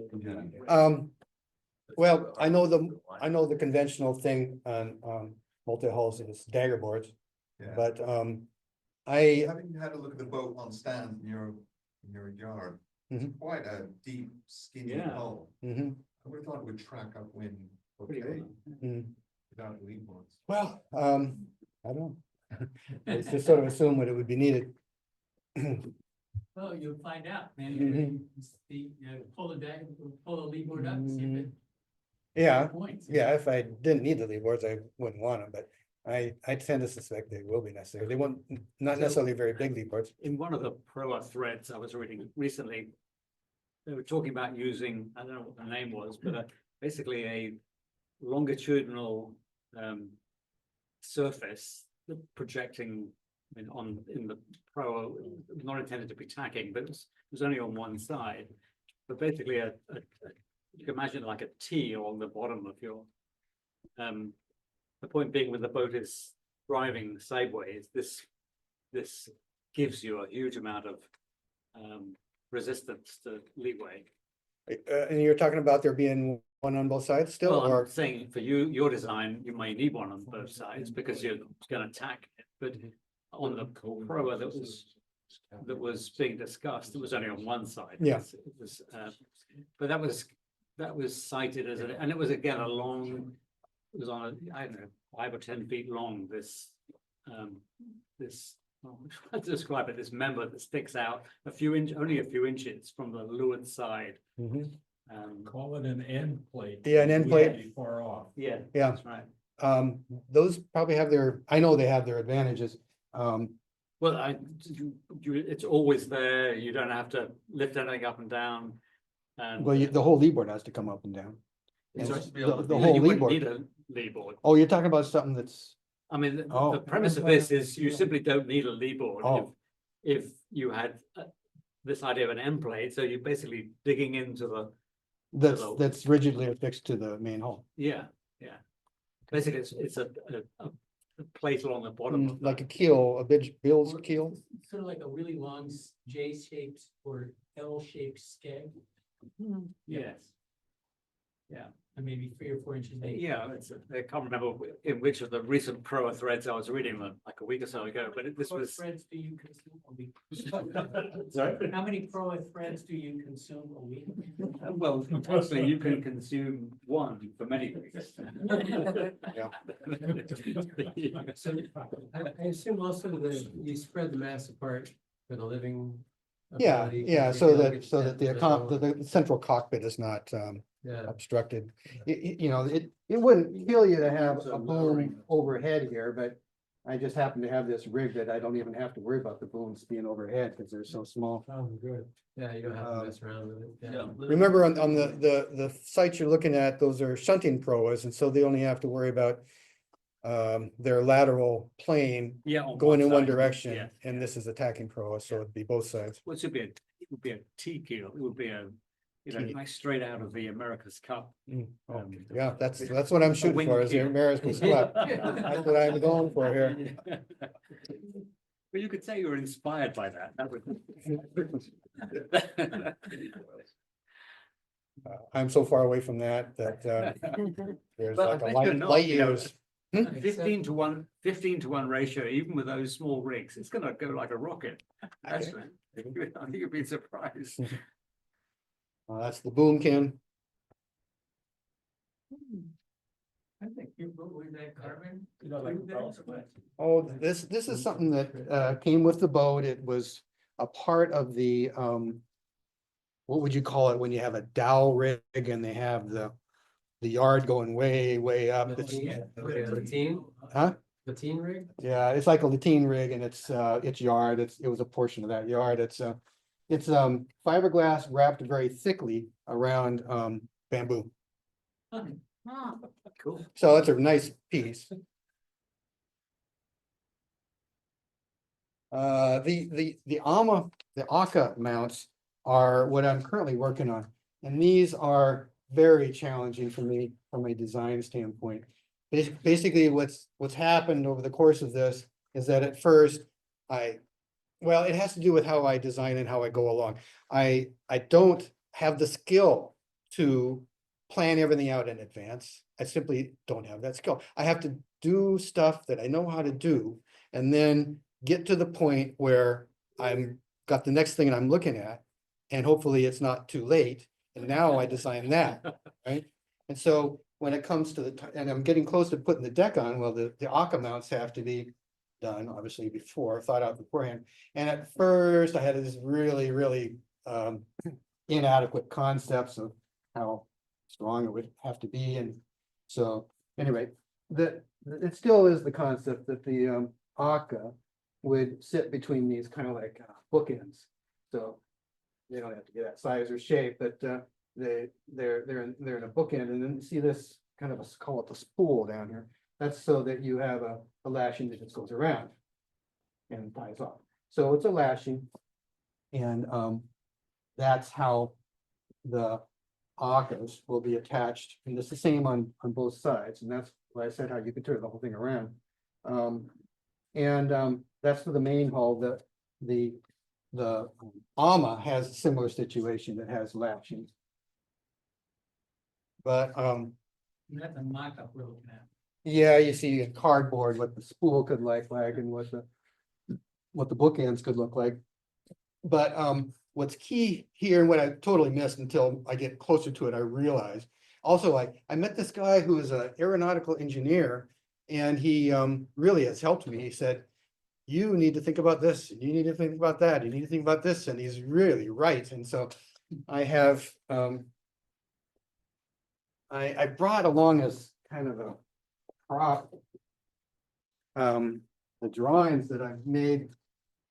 Well, I know the conventional thing on multi-hulls is dagger boards, Yeah. but I, Having had a look at the boat on stand in your yard, it's Mhm. quite a deep, skinny Yeah. hull. mhm, I would have thought it would track upwind Pretty okay well. mhm. without lead boards. Well, I don't. It's just sort of assume what it would be needed. Well, you'll find out, man. Mhm. Pull the deck, pull the lead board up and see if it. Yeah, Points. yeah, if I didn't need the lead boards, I wouldn't want them, but I tend to suspect they will be necessary. They won't, not necessarily very big lead boards. In one of the Proa threads I was reading recently, they were talking about using, I don't know what the name was, but basically a longitudinal surface projecting in the Proa, not intended to be tacking, but it was only on one side. But basically you can imagine like a T along the bottom of your the point being when the boat is driving sideways, this gives you a huge amount of resistance to leeway. And you're talking about there being one on both sides still, Well, or? I'm saying for your design, you may need one on both sides because you're going to tack it, but on the Proa that was being discussed, it was only on one side. Yeah. It was, but that was cited as and it was again a long. It was on I don't know 5 or 10 feet long. This How to describe it, this member that sticks out only a few inches from the leeward side. Mhm. Call it an end plate. Yeah, an end We plate. won't be Far off. Yeah. Yeah. That's right. Those probably have I know they have their advantages. Well, it's always there. You don't have to lift anything up and down. And Well, the whole lead board has to come up and down. It's And supposed to be able to the be- whole you lead wouldn't board. need a lead board. Oh, you're talking about something that's, I mean, the Oh. premise of this is you simply don't need a lead board. Oh. If you had this idea of an end plate, so you're basically digging into the, that's rigidly affixed to the main hull. yeah. Basically, it's a plate along the bottom of Like the, a keel, a Bill's keel. Sort of like a really long J-shaped or L-shaped skeg, yes. and maybe 3 or 4 inches. deep. Yeah, I can't remember in which of the recent Proa threads I was reading them like a week or so ago, but this What was. threads do you consume a week? Sorry? How many Proa threads do you consume a week? Well, actually, you can consume one for many weeks. So I assume also that you spread the mass apart for the living. Yeah, ability, yeah, 'cause so you don't that, get so that that the central cockpit is not, Yeah, obstructed. You know, it wouldn't kill you to have a boom overhead here, but I just happen to have this rig that I don't even have to worry about the booms being overhead because they're so small. oh, good. Yeah, you don't have to mess around with it. Yeah. Remember on the sites you're looking at, those are shunting proas, and so they only have to worry about their lateral plane Yeah. on going in one side, direction, yeah. and this is a tacking proa, so it'd be both sides. Well, it would be a T keel, it would be T. like straight out of the America's Cup. Okay, yeah, that's what I'm shooting wing for, is the keel. America's Cup. That's what I'm going for here. Well, you could say you were inspired by that. That would. I'm so far away from that, there's Well, like I a bet you're light not, you know, years. 15 to 1, even with those small rigs, it's gonna go like a rocket. Actually, I think you'd be surprised. That's the boomkin. I think you put with that carbon. You know, like propellers. Oh, this is something that came with the boat. It was a part of the what would you call it when you have a dowel rig and they have the yard going way up? It's- Lateen, Huh? Lateen rig? Yeah, it's like a lateen rig and it's yard. It was a portion of that yard. It's fiberglass wrapped very thickly around bamboo. Cool. So it's a nice piece. The AKA mounts are what I'm currently working on. And these are very challenging for me from a design standpoint. Basically, what's happened over the course of this is that at first well, it has to do with how I design and how I go along. I don't have the skill to plan everything out in advance. I simply don't have that skill. I have to do stuff that I know how to do and then get to the point where I'm got the next thing I'm looking at. And hopefully it's not too late. And now I design that, right? And so when it comes to and I'm getting close to putting the deck on, well, the AKA mounts have to be done, obviously thought out beforehand. And at first I had this really inadequate concepts of how strong it would have to be. And so anyway, it still is the concept that the AKA would sit between these kind of like bookends. So they don't have to get that size or shape, but they're in a bookend, and then you see this kind of call it the spool down here. That's so that you have a lashing that just goes around and ties off. So it's a lashing, and that's how the AKAs will be attached, and it's the same on both sides, and that's why I said how you could turn the whole thing around. That's for the main hull. The AMA has a similar situation that has lashings. But That's a mock-up we're looking at. yeah, you see in cardboard what the spool could look like and what the bookends could look like. But what's key here and what I totally missed until I get closer to it, I realize. Also, I met this guy who is an aeronautical engineer, and he really has helped me. He said, you need to think about this, you need to think about that, you need to think about this, and he's really right, and so I have, I brought along as kind of a prop. The drawings that I've made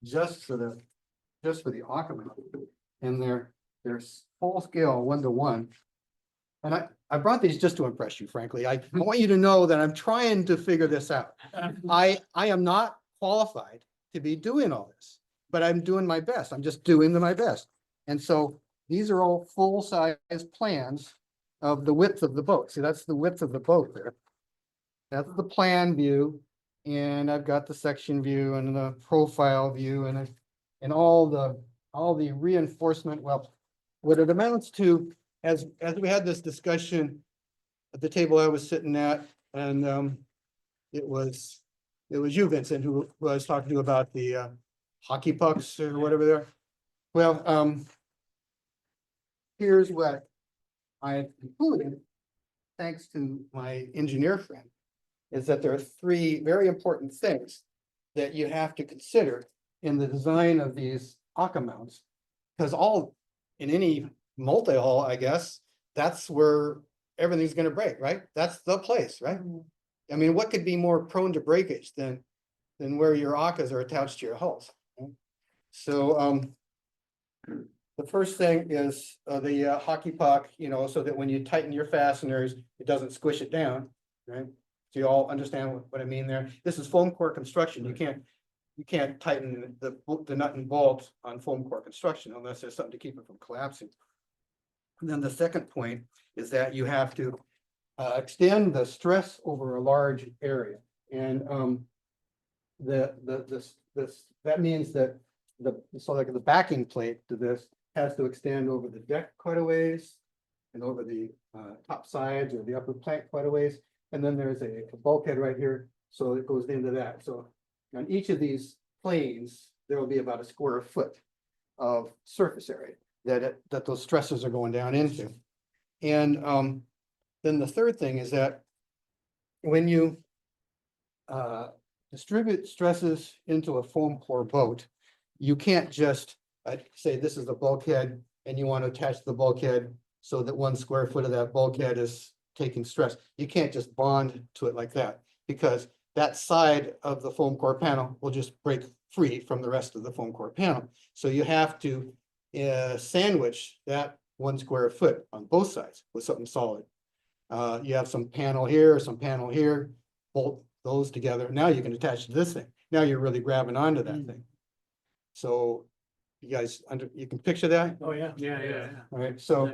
just for the Aquaman. And they're full scale 1-to-1. And I brought these just to impress you, frankly. I want you to know that I'm trying to figure this out. I am not qualified to be doing all this, but I'm doing my best. I'm just doing my best. And so these are all full-size plans of the width of the boat. See, that's the width of the boat there. That's the plan view. And I've got the section view and the profile view and all the reinforcement. Well, what it amounts to, as we had this discussion at the table I was sitting at, and it was you, Vincent, who I was talking to about the hockey pucks or whatever there. Well, here's what I've concluded, thanks to my engineer friend, is that there are three very important things that you have to consider in the design of these Akka mounts. Because in any multi-hull, I guess, that's where everything's gonna break, right? That's the place, right? I mean, what could be more prone to breakage than where your Akkas are attached to your hulls? Right? So, the first thing is the hockey puck, so that when you tighten your fasteners, it doesn't squish it down, right? So you all understand what I mean there? This is foam core construction. You can't tighten the nut and bolt on foam core construction unless there's something to keep it from collapsing. And then the second point is that you have to extend the stress over a large area. And that means that the backing plate to this has to extend over the deck quite a ways and over the top sides or the upper plank quite a ways. And then there's a bulkhead right here, so it goes into that. So on each of these planes, there will be about a square foot of surface area that those stresses are going down into. And then the third thing is that when you distribute stresses into a foam core boat, you can't just say this is the bulkhead and you want to attach the bulkhead so that 1 square foot of that bulkhead is taking stress. You can't just bond to it like that, because that side of the foam core panel will just break free from the rest of the foam core panel. So you have to sandwich that 1 square foot on both sides with something solid. You have some panel here, some panel here, bolt those together. Now you can attach to this thing. Now you're really grabbing onto that thing. So you guys you can picture that? Oh, yeah. Yeah. All right, so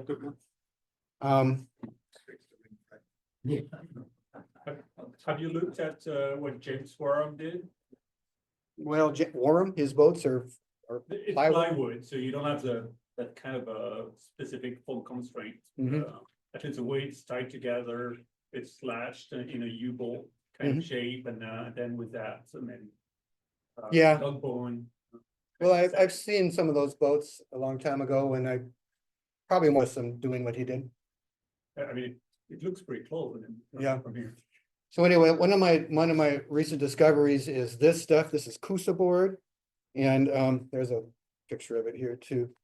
Have you looked at what James Warham did? well, Warham, his boats are It's plywood. plywood, so you don't have that kind of a specific full constraint. Mhm. At least the way it's tied together, it's slashed in a U-bolt kind of shape, and then with that, and then Yeah. dog bone. Well, I've seen some of those boats a long time ago, and I probably was some doing what he did. I mean, it looks pretty close. Yeah. From here. So anyway, one of my recent discoveries is this stuff. This is Kusa board, and there's a picture of it here too.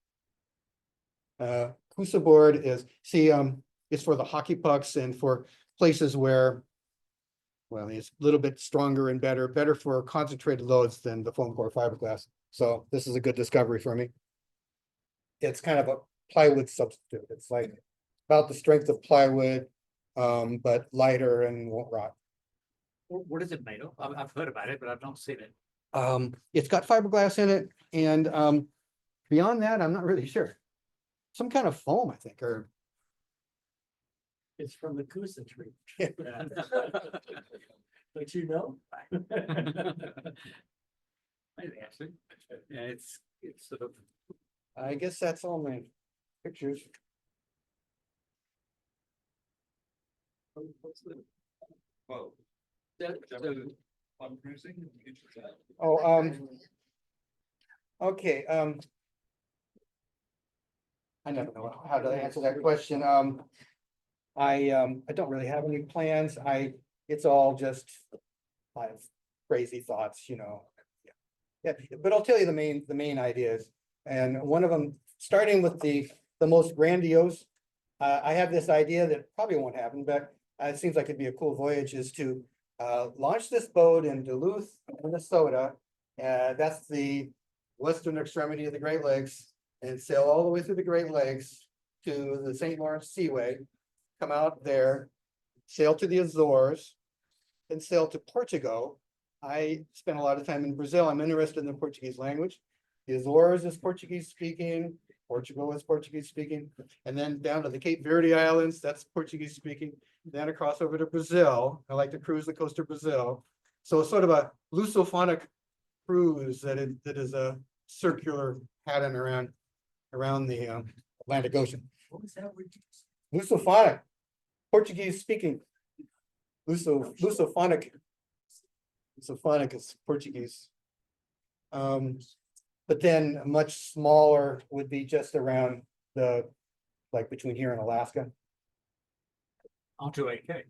Kusa board is it's for the hockey pucks and for places where, well, it's a little bit stronger and better for concentrated loads than the foam core fiberglass. So this is a good discovery for me. It's kind of a plywood substitute. It's like about the strength of plywood, but lighter and won't rot. What is it made of? I've heard about it, but I've not seen it. It's got fiberglass in it, and beyond that, I'm not really sure. Some kind of foam, I think, or It's from the Kusa tree. Yeah. Don't you know? Maybe actually. Yeah, it's sort of. I guess that's all my pictures. Well, Oh, okay, I never know how to answer that question. I don't really have any plans. It's all just I have crazy thoughts, Yeah, but I'll tell you the main ideas, and one of them, starting with the most grandiose. I have this idea that probably won't happen, but it seems like it'd be a cool voyage, is to launch this boat in Duluth, Minnesota. That's the western extremity of the Great Lakes, and sail all the way through the Great Lakes to the St. Lawrence Seaway, come out there, sail to the Azores, and sail to Portugal. I spent a lot of time in Brazil. I'm interested in the Portuguese language. The Azores is Portuguese speaking, Portugal is Portuguese speaking, and then down to the Cape Verde Islands, that's Portuguese speaking. Then across over to Brazil. I like to cruise the coast of Brazil. So it's sort of a Lusophonic cruise that is a circular pattern around the Atlantic Ocean. What was that word? Lusophonic, Portuguese speaking. Lusophonic. Lusophonic is Portuguese. But then much smaller would be just around like between here and Alaska. R2AK.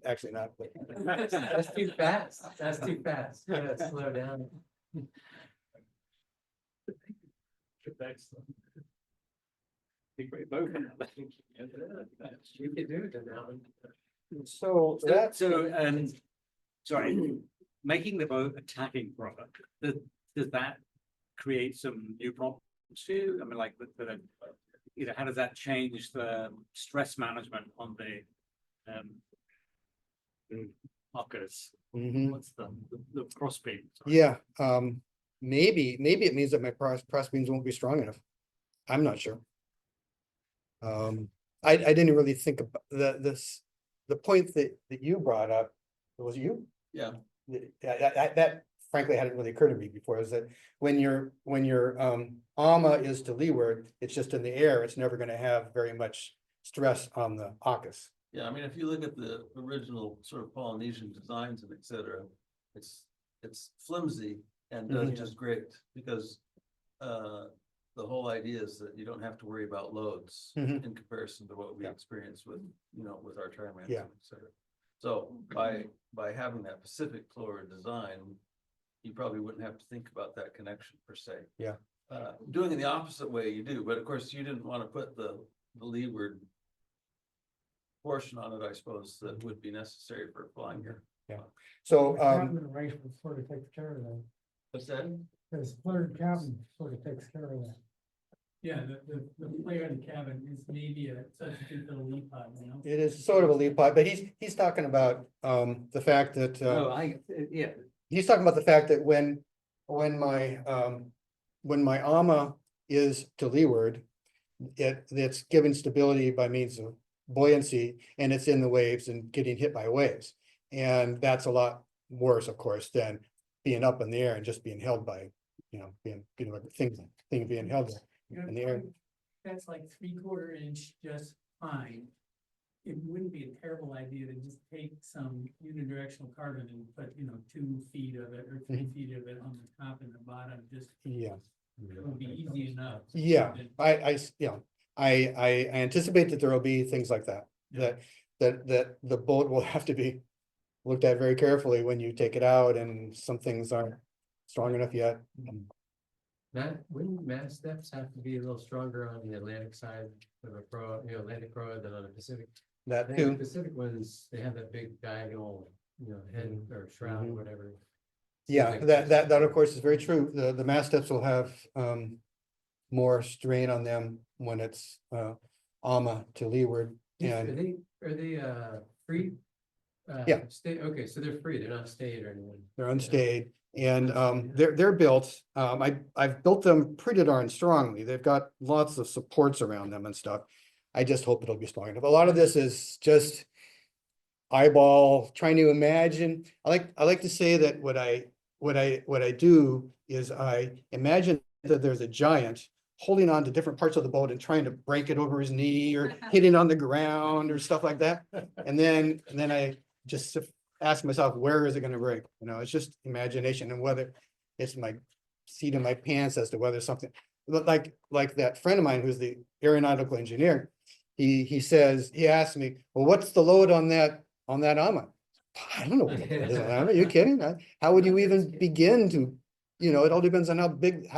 Actually not, but That's too fast. That's too fast. Gotta slow down. Big great boat. You could do it now. so So, that's, sorry, making the boat a tacking product, does that create some new problems too? I mean, like, you know, how does that change the stress management on the hookers? Mhm. What's the crossbeam? yeah, maybe it means that my cross beams won't be strong enough. I'm not sure. I didn't really think about the point that you brought up, was it you? Yeah. That frankly hadn't really occurred to me before, is that when your AMA is to leeward, it's just in the air, it's never gonna have very much stress on the AUKUS. Yeah, I mean, if you look at the original sort of Polynesian designs and et cetera, it's flimsy and does Mhm. just great because the whole idea is that you don't have to worry about loads Mhm. in comparison to what we Yeah. experience with, you know, with our trimaran, Yeah. et cetera. So by having that Pacific Floor design, you probably wouldn't have to think about that connection per se. Yeah. Doing it the opposite way you do, but of course you didn't want to put the leeward portion on it, I suppose, that would be necessary for flying here. So, Right, sort of takes care of that. What's that? The splintered cabin sort of takes care of that. Yeah, the player in the cabin is maybe a substitute for the lead pod, you know? it is sort of a lead pod, but he's talking about, the fact that, Yeah, he's talking about the fact that when my AMA is to leeward, it's given stability by means of buoyancy, and it's in the waves and getting hit by waves. And that's a lot worse, of course, than being up in the air and just being held by, being being held there in the air. That's like 3/4 inch, just fine. It wouldn't be a terrible idea to just take some unidirectional carbon and put, 2 feet of it or 3 feet of it on the top and the bottom, just, Yeah, it would be easy enough. yeah, I anticipate that there will be things like that, that the boat will have to be looked at very carefully when you take it out, and some things aren't strong enough yet. Wouldn't mast steps have to be a little stronger on the Atlantic side of a Proa, Atlantic Proa than on the Pacific? I That think the too, Pacific ones, they have that big diagonal, head or shroud, Mhm. whatever. yeah, Like that of course is very true. The mast steps will have more strain on them when it's AMA to leeward. Are And they free? Yeah. Okay, so they're free, they're not stayed or anything. they're unstayed, and they're built, I've built them pretty darn strongly. They've got lots of supports around them and stuff. I just hope it'll be strong enough. A lot of this is just eyeball, trying to imagine. I like to say that what I do is I imagine that there's a giant holding on to different parts of the boat and trying to break it over his knee or hitting on the ground or stuff like that. And then I just ask myself, where is it gonna break? It's just imagination, and whether it's my seat in my pants as to whether something, like that friend of mine who's the aeronautical engineer. He asked me, well, what's the load on that AMA? I don't know. What it is. Are you kidding? How would you even begin to, it all depends on how big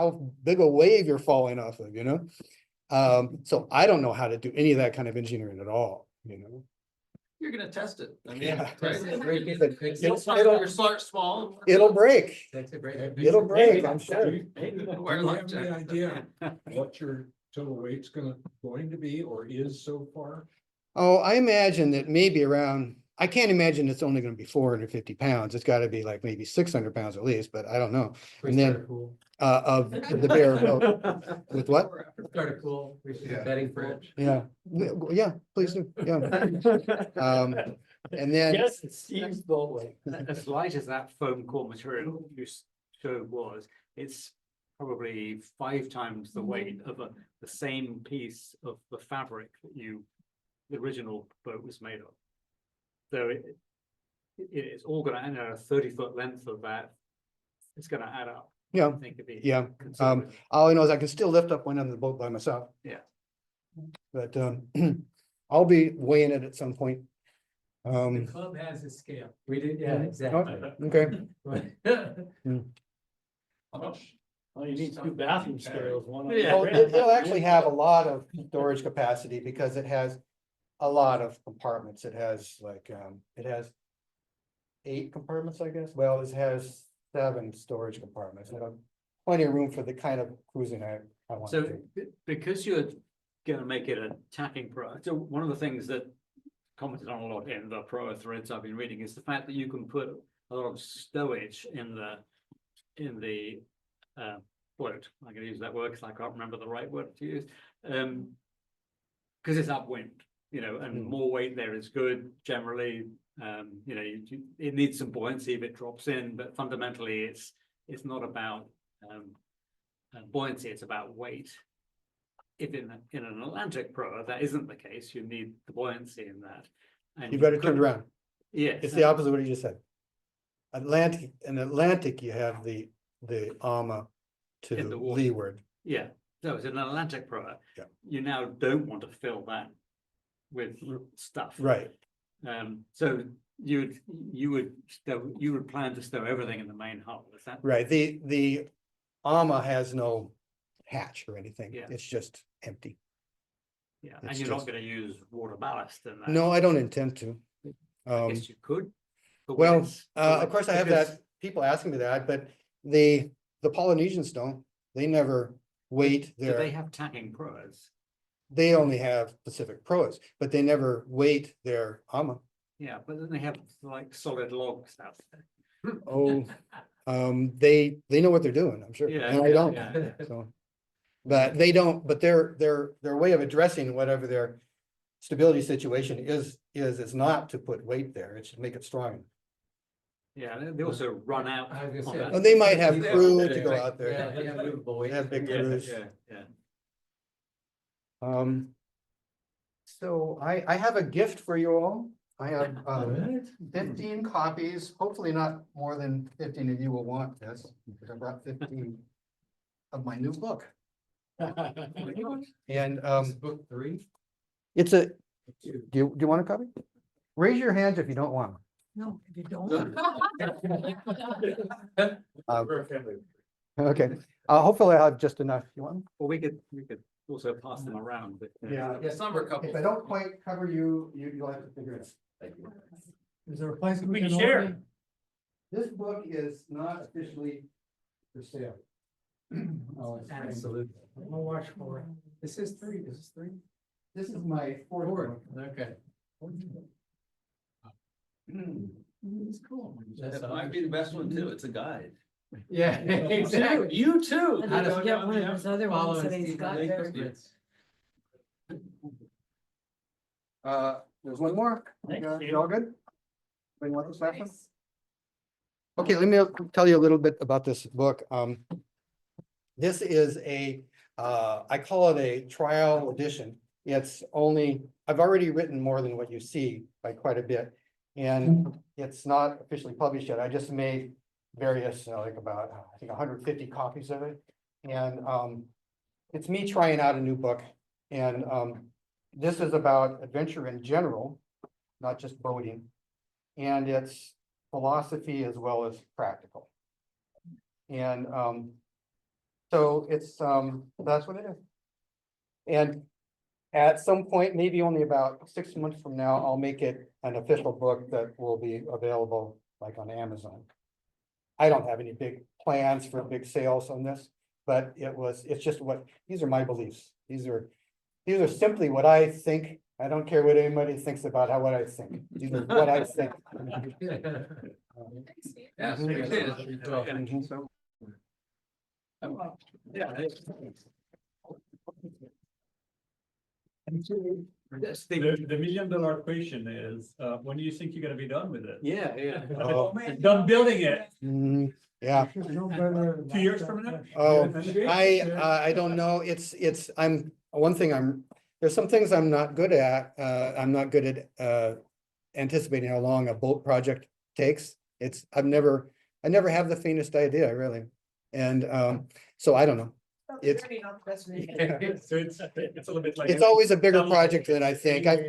a wave you're falling off of, so I don't know how to do any of that kind of engineering at all, You're gonna test it. I mean, Yeah. right? It'll- Start small. It'll break. That's a great. It'll break, Maybe. I'm sure. Do you have any idea what your total weight's going to be or is so far? Oh, I imagine that maybe around, I can't imagine it's only gonna be 450 pounds. It's gotta be like maybe 600 pounds at least, but I don't know. And then, of the bear boat. With what? Start a pool, we should have betting fridge. Yeah, yeah, please do, yeah. And then, Yes, it's Steve's boat. As light as that foam core material you showed was, it's probably 5 times the weight of the same piece of the fabric that the original boat was made of. So it's all gonna, 30-foot length of that, it's gonna add up. yeah, I think it'd be yeah, considerable. all I know is I can still lift up one end of the boat by myself. Yeah. But, I'll be weighing it at some point. The club has a scale. We did, yeah, exactly. Okay, How much? Oh, you need 2 bathroom scales, one on. Yeah. well, it'll actually have a lot of storage capacity because it has a lot of compartments. It has like, it has 8 compartments, I guess. Well, it has 7 storage compartments. And plenty of room for the kind of cruising I want to So do. because you're gonna make it a tacking pro, so one of the things that commented on a lot in the pro threads I've been reading is the fact that you can put a lot of stowage in the float. I'm gonna use that word because I can't remember the right word to use. Because it's upwind, and more weight there is good generally. It needs some buoyancy if it drops in, but fundamentally it's not about buoyancy, it's about weight. If in an Atlantic proa, that isn't the case, you need the buoyancy in that. And You better turn could- around. Yes. It's the opposite of what you just said. In Atlantic, you have the armor to In the water. leeward. Yeah, so it's an Atlantic proa. Yeah. You now don't want to fill that with stuff. Right, So you would plan to stow everything in the main hull, is that? right. The armor has no hatch or anything. Yeah. It's just empty. Yeah, and It's you're just- not gonna use water ballast in that. No, I don't intend to. I guess you could. but when Well, it's- of course I have because- that, people asking me that, but the Polynesians don't, they never weight Do they their, have tacking proas? they only have Pacific proas, but they never weight their armor. Yeah, but then they have like solid logs out there. Oh, they know what they're doing, I'm sure, Yeah, and I yeah, don't, yeah. so. But they don't, but their way of addressing whatever their stability situation is not to put weight there, it should make it strong. Yeah, they also run out. I was on gonna that. And they might have Yeah, crew yeah, to go yeah. out there. Yeah, they have movable weights. They have big Yeah, crews. yeah. So I have a gift for you all. I have Alright. 15 copies, hopefully not more than 15 of you will want this, because I brought 15 of my new book. And This is book 3. it's do you want a copy? Raise your hands if you don't want. No, if you don't. Okay, hopefully I'll have just enough. You want? Well, we could also pass them around, but. Yeah. Yeah, some are a couple. If I don't quite cover you, you'll have to figure it out. Thank you. Is there a place We can share. This book is not officially for sale. Oh, it's strange. Absolutely. I'll watch for it. This is 3, this is 3. This is my fourth book. Okay. It's cool. That might be the best one too. It's a guide. Yeah, exactly. You too. How to Don't get one of those other follow ones that and he's see got the there. footprints. There's one more. Thanks, You Steve. all good? Anybody want this last one? Okay, let me tell you a little bit about this book. This is I call it a trial edition. It's only, I've already written more than what you see by quite a bit. And it's not officially published yet. I just made various, like about, I think 150 copies of it. And it's me trying out a new book. And this is about adventure in general, not just boating. and it's philosophy as well as practical. And so it's that's what it is. And at some point, maybe only about 6 months from now, I'll make it an official book that will be available like on Amazon. I don't have any big plans for big sales on this, but it's just these are my beliefs. These are simply what I think. I don't care what anybody thinks about what I think. These are what I think. Yes, Mhm. Yeah. The $1,000,000 question is, when do you think you're gonna be done with it? Yeah, yeah. Oh. Done building it, Mhm. Yeah. 2 years from now? Oh, I don't know. There's some things I'm not good at. I'm not good at anticipating how long a boat project takes. I never have the faintest idea, really. And so I don't know. It's So it's a little bit like. it's always a bigger project than I think. I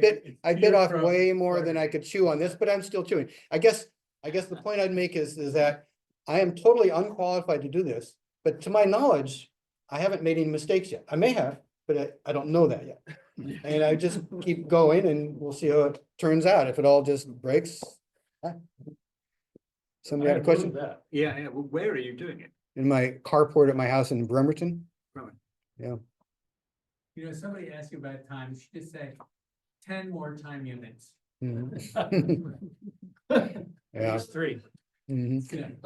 bit off way more than I could chew on this, but I'm still chewing. I guess the point I'd make is that I am totally unqualified to do this, but to my knowledge, I haven't made any mistakes yet. I may have, but I don't know that yet. And I just keep going and we'll see how it turns out. If it all just breaks. Somebody had a question? Yeah, yeah. Well, where are you doing it? In my carport at my house in Bremerton. You know, somebody asked you about time, you should just say 10 more time units. Mhm. Yeah. 3. Mhm.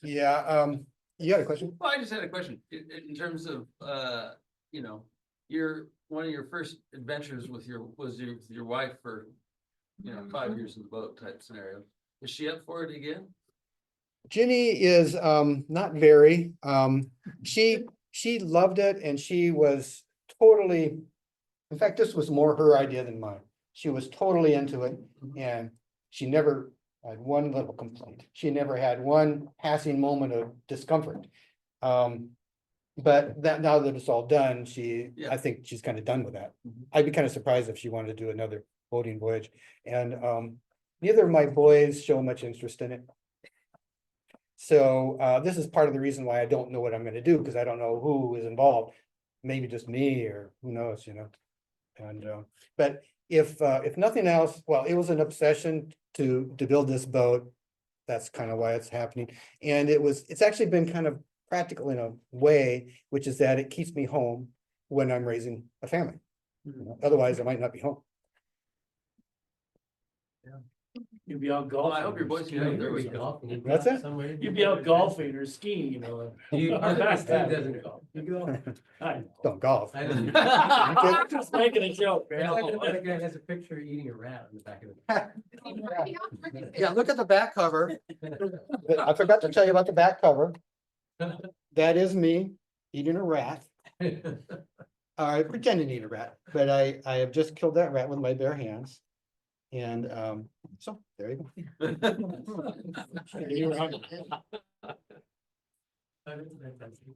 Yeah, you had a question? Well, I just had a question, in terms of, you know, one of your first adventures with your wife for, 5 years in the boat type scenario. Is she up for it again? Ginny is not very. She loved it and she was totally, in fact, this was more her idea than mine. She was totally into it and she never had one little complaint. She never had one passing moment of discomfort. But now that it's all done, Yeah. I think she's kind of done with that. Mhm. I'd be kind of surprised if she wanted to do another boating voyage. And neither of my boys show much interest in it. So this is part of the reason why I don't know what I'm gonna do, because I don't know who is involved. Maybe just me or who knows, And but if nothing else, well, it was an obsession to build this boat. That's kind of why it's happening. And it's actually been kind of practical in a way, which is that it keeps me home when I'm raising a family. Otherwise, I might not be home. You'd be out Well, golfing. I hope your boys You can know, have you're their. golfing. That's it. Somewhere. You'd be out golfing or skiing, you know. You, Steve doesn't golf. You go. I Don't golf. I don't- I'm just making a joke, It's man. like another guy has a picture eating a rat in the back of the. Yeah, look at the back cover. I forgot to tell you about the back cover. That is me eating a rat. I pretended to eat a rat, but I have just killed that rat with my bare hands. And so there you go.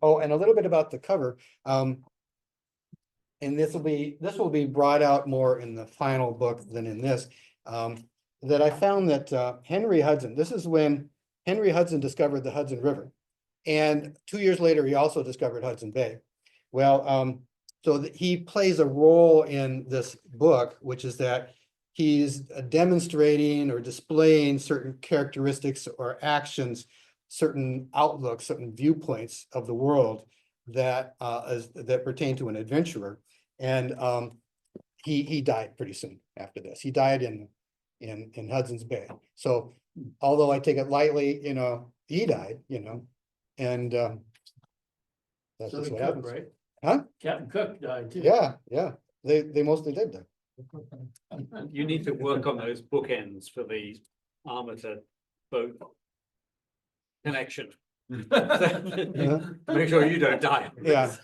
Oh, and a little bit about the cover. And this will be brought out more in the final book than in this. That I found that Henry Hudson, this is when Henry Hudson discovered the Hudson River. And 2 years later, he also discovered Hudson Bay. Well, so he plays a role in this book, which is that he's demonstrating or displaying certain characteristics or actions, certain outlooks, certain viewpoints of the world that that pertain to an adventurer. And he died pretty soon after this. He died in Hudson's Bay. So although I take it lightly, he died, and that's So just the what cook, happens. right? Huh? Captain Cook died too. Yeah, they mostly did die. You need to work on those bookends for the armor to boat connection. Make sure you don't die. Yeah.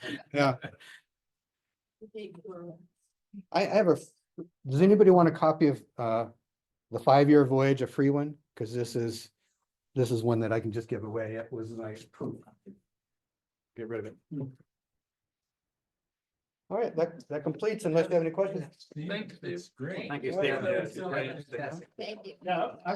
I have does anybody want a copy of the 5-year voyage, a free one? Because this is one that I can just give away. It was nice proof. Get rid of it. All right, that completes unless you have any questions. Steve, Thanks, Steve. it's great. Thank you, Well, Stephen. that's so Great. fantastic. Thank you. Now, I-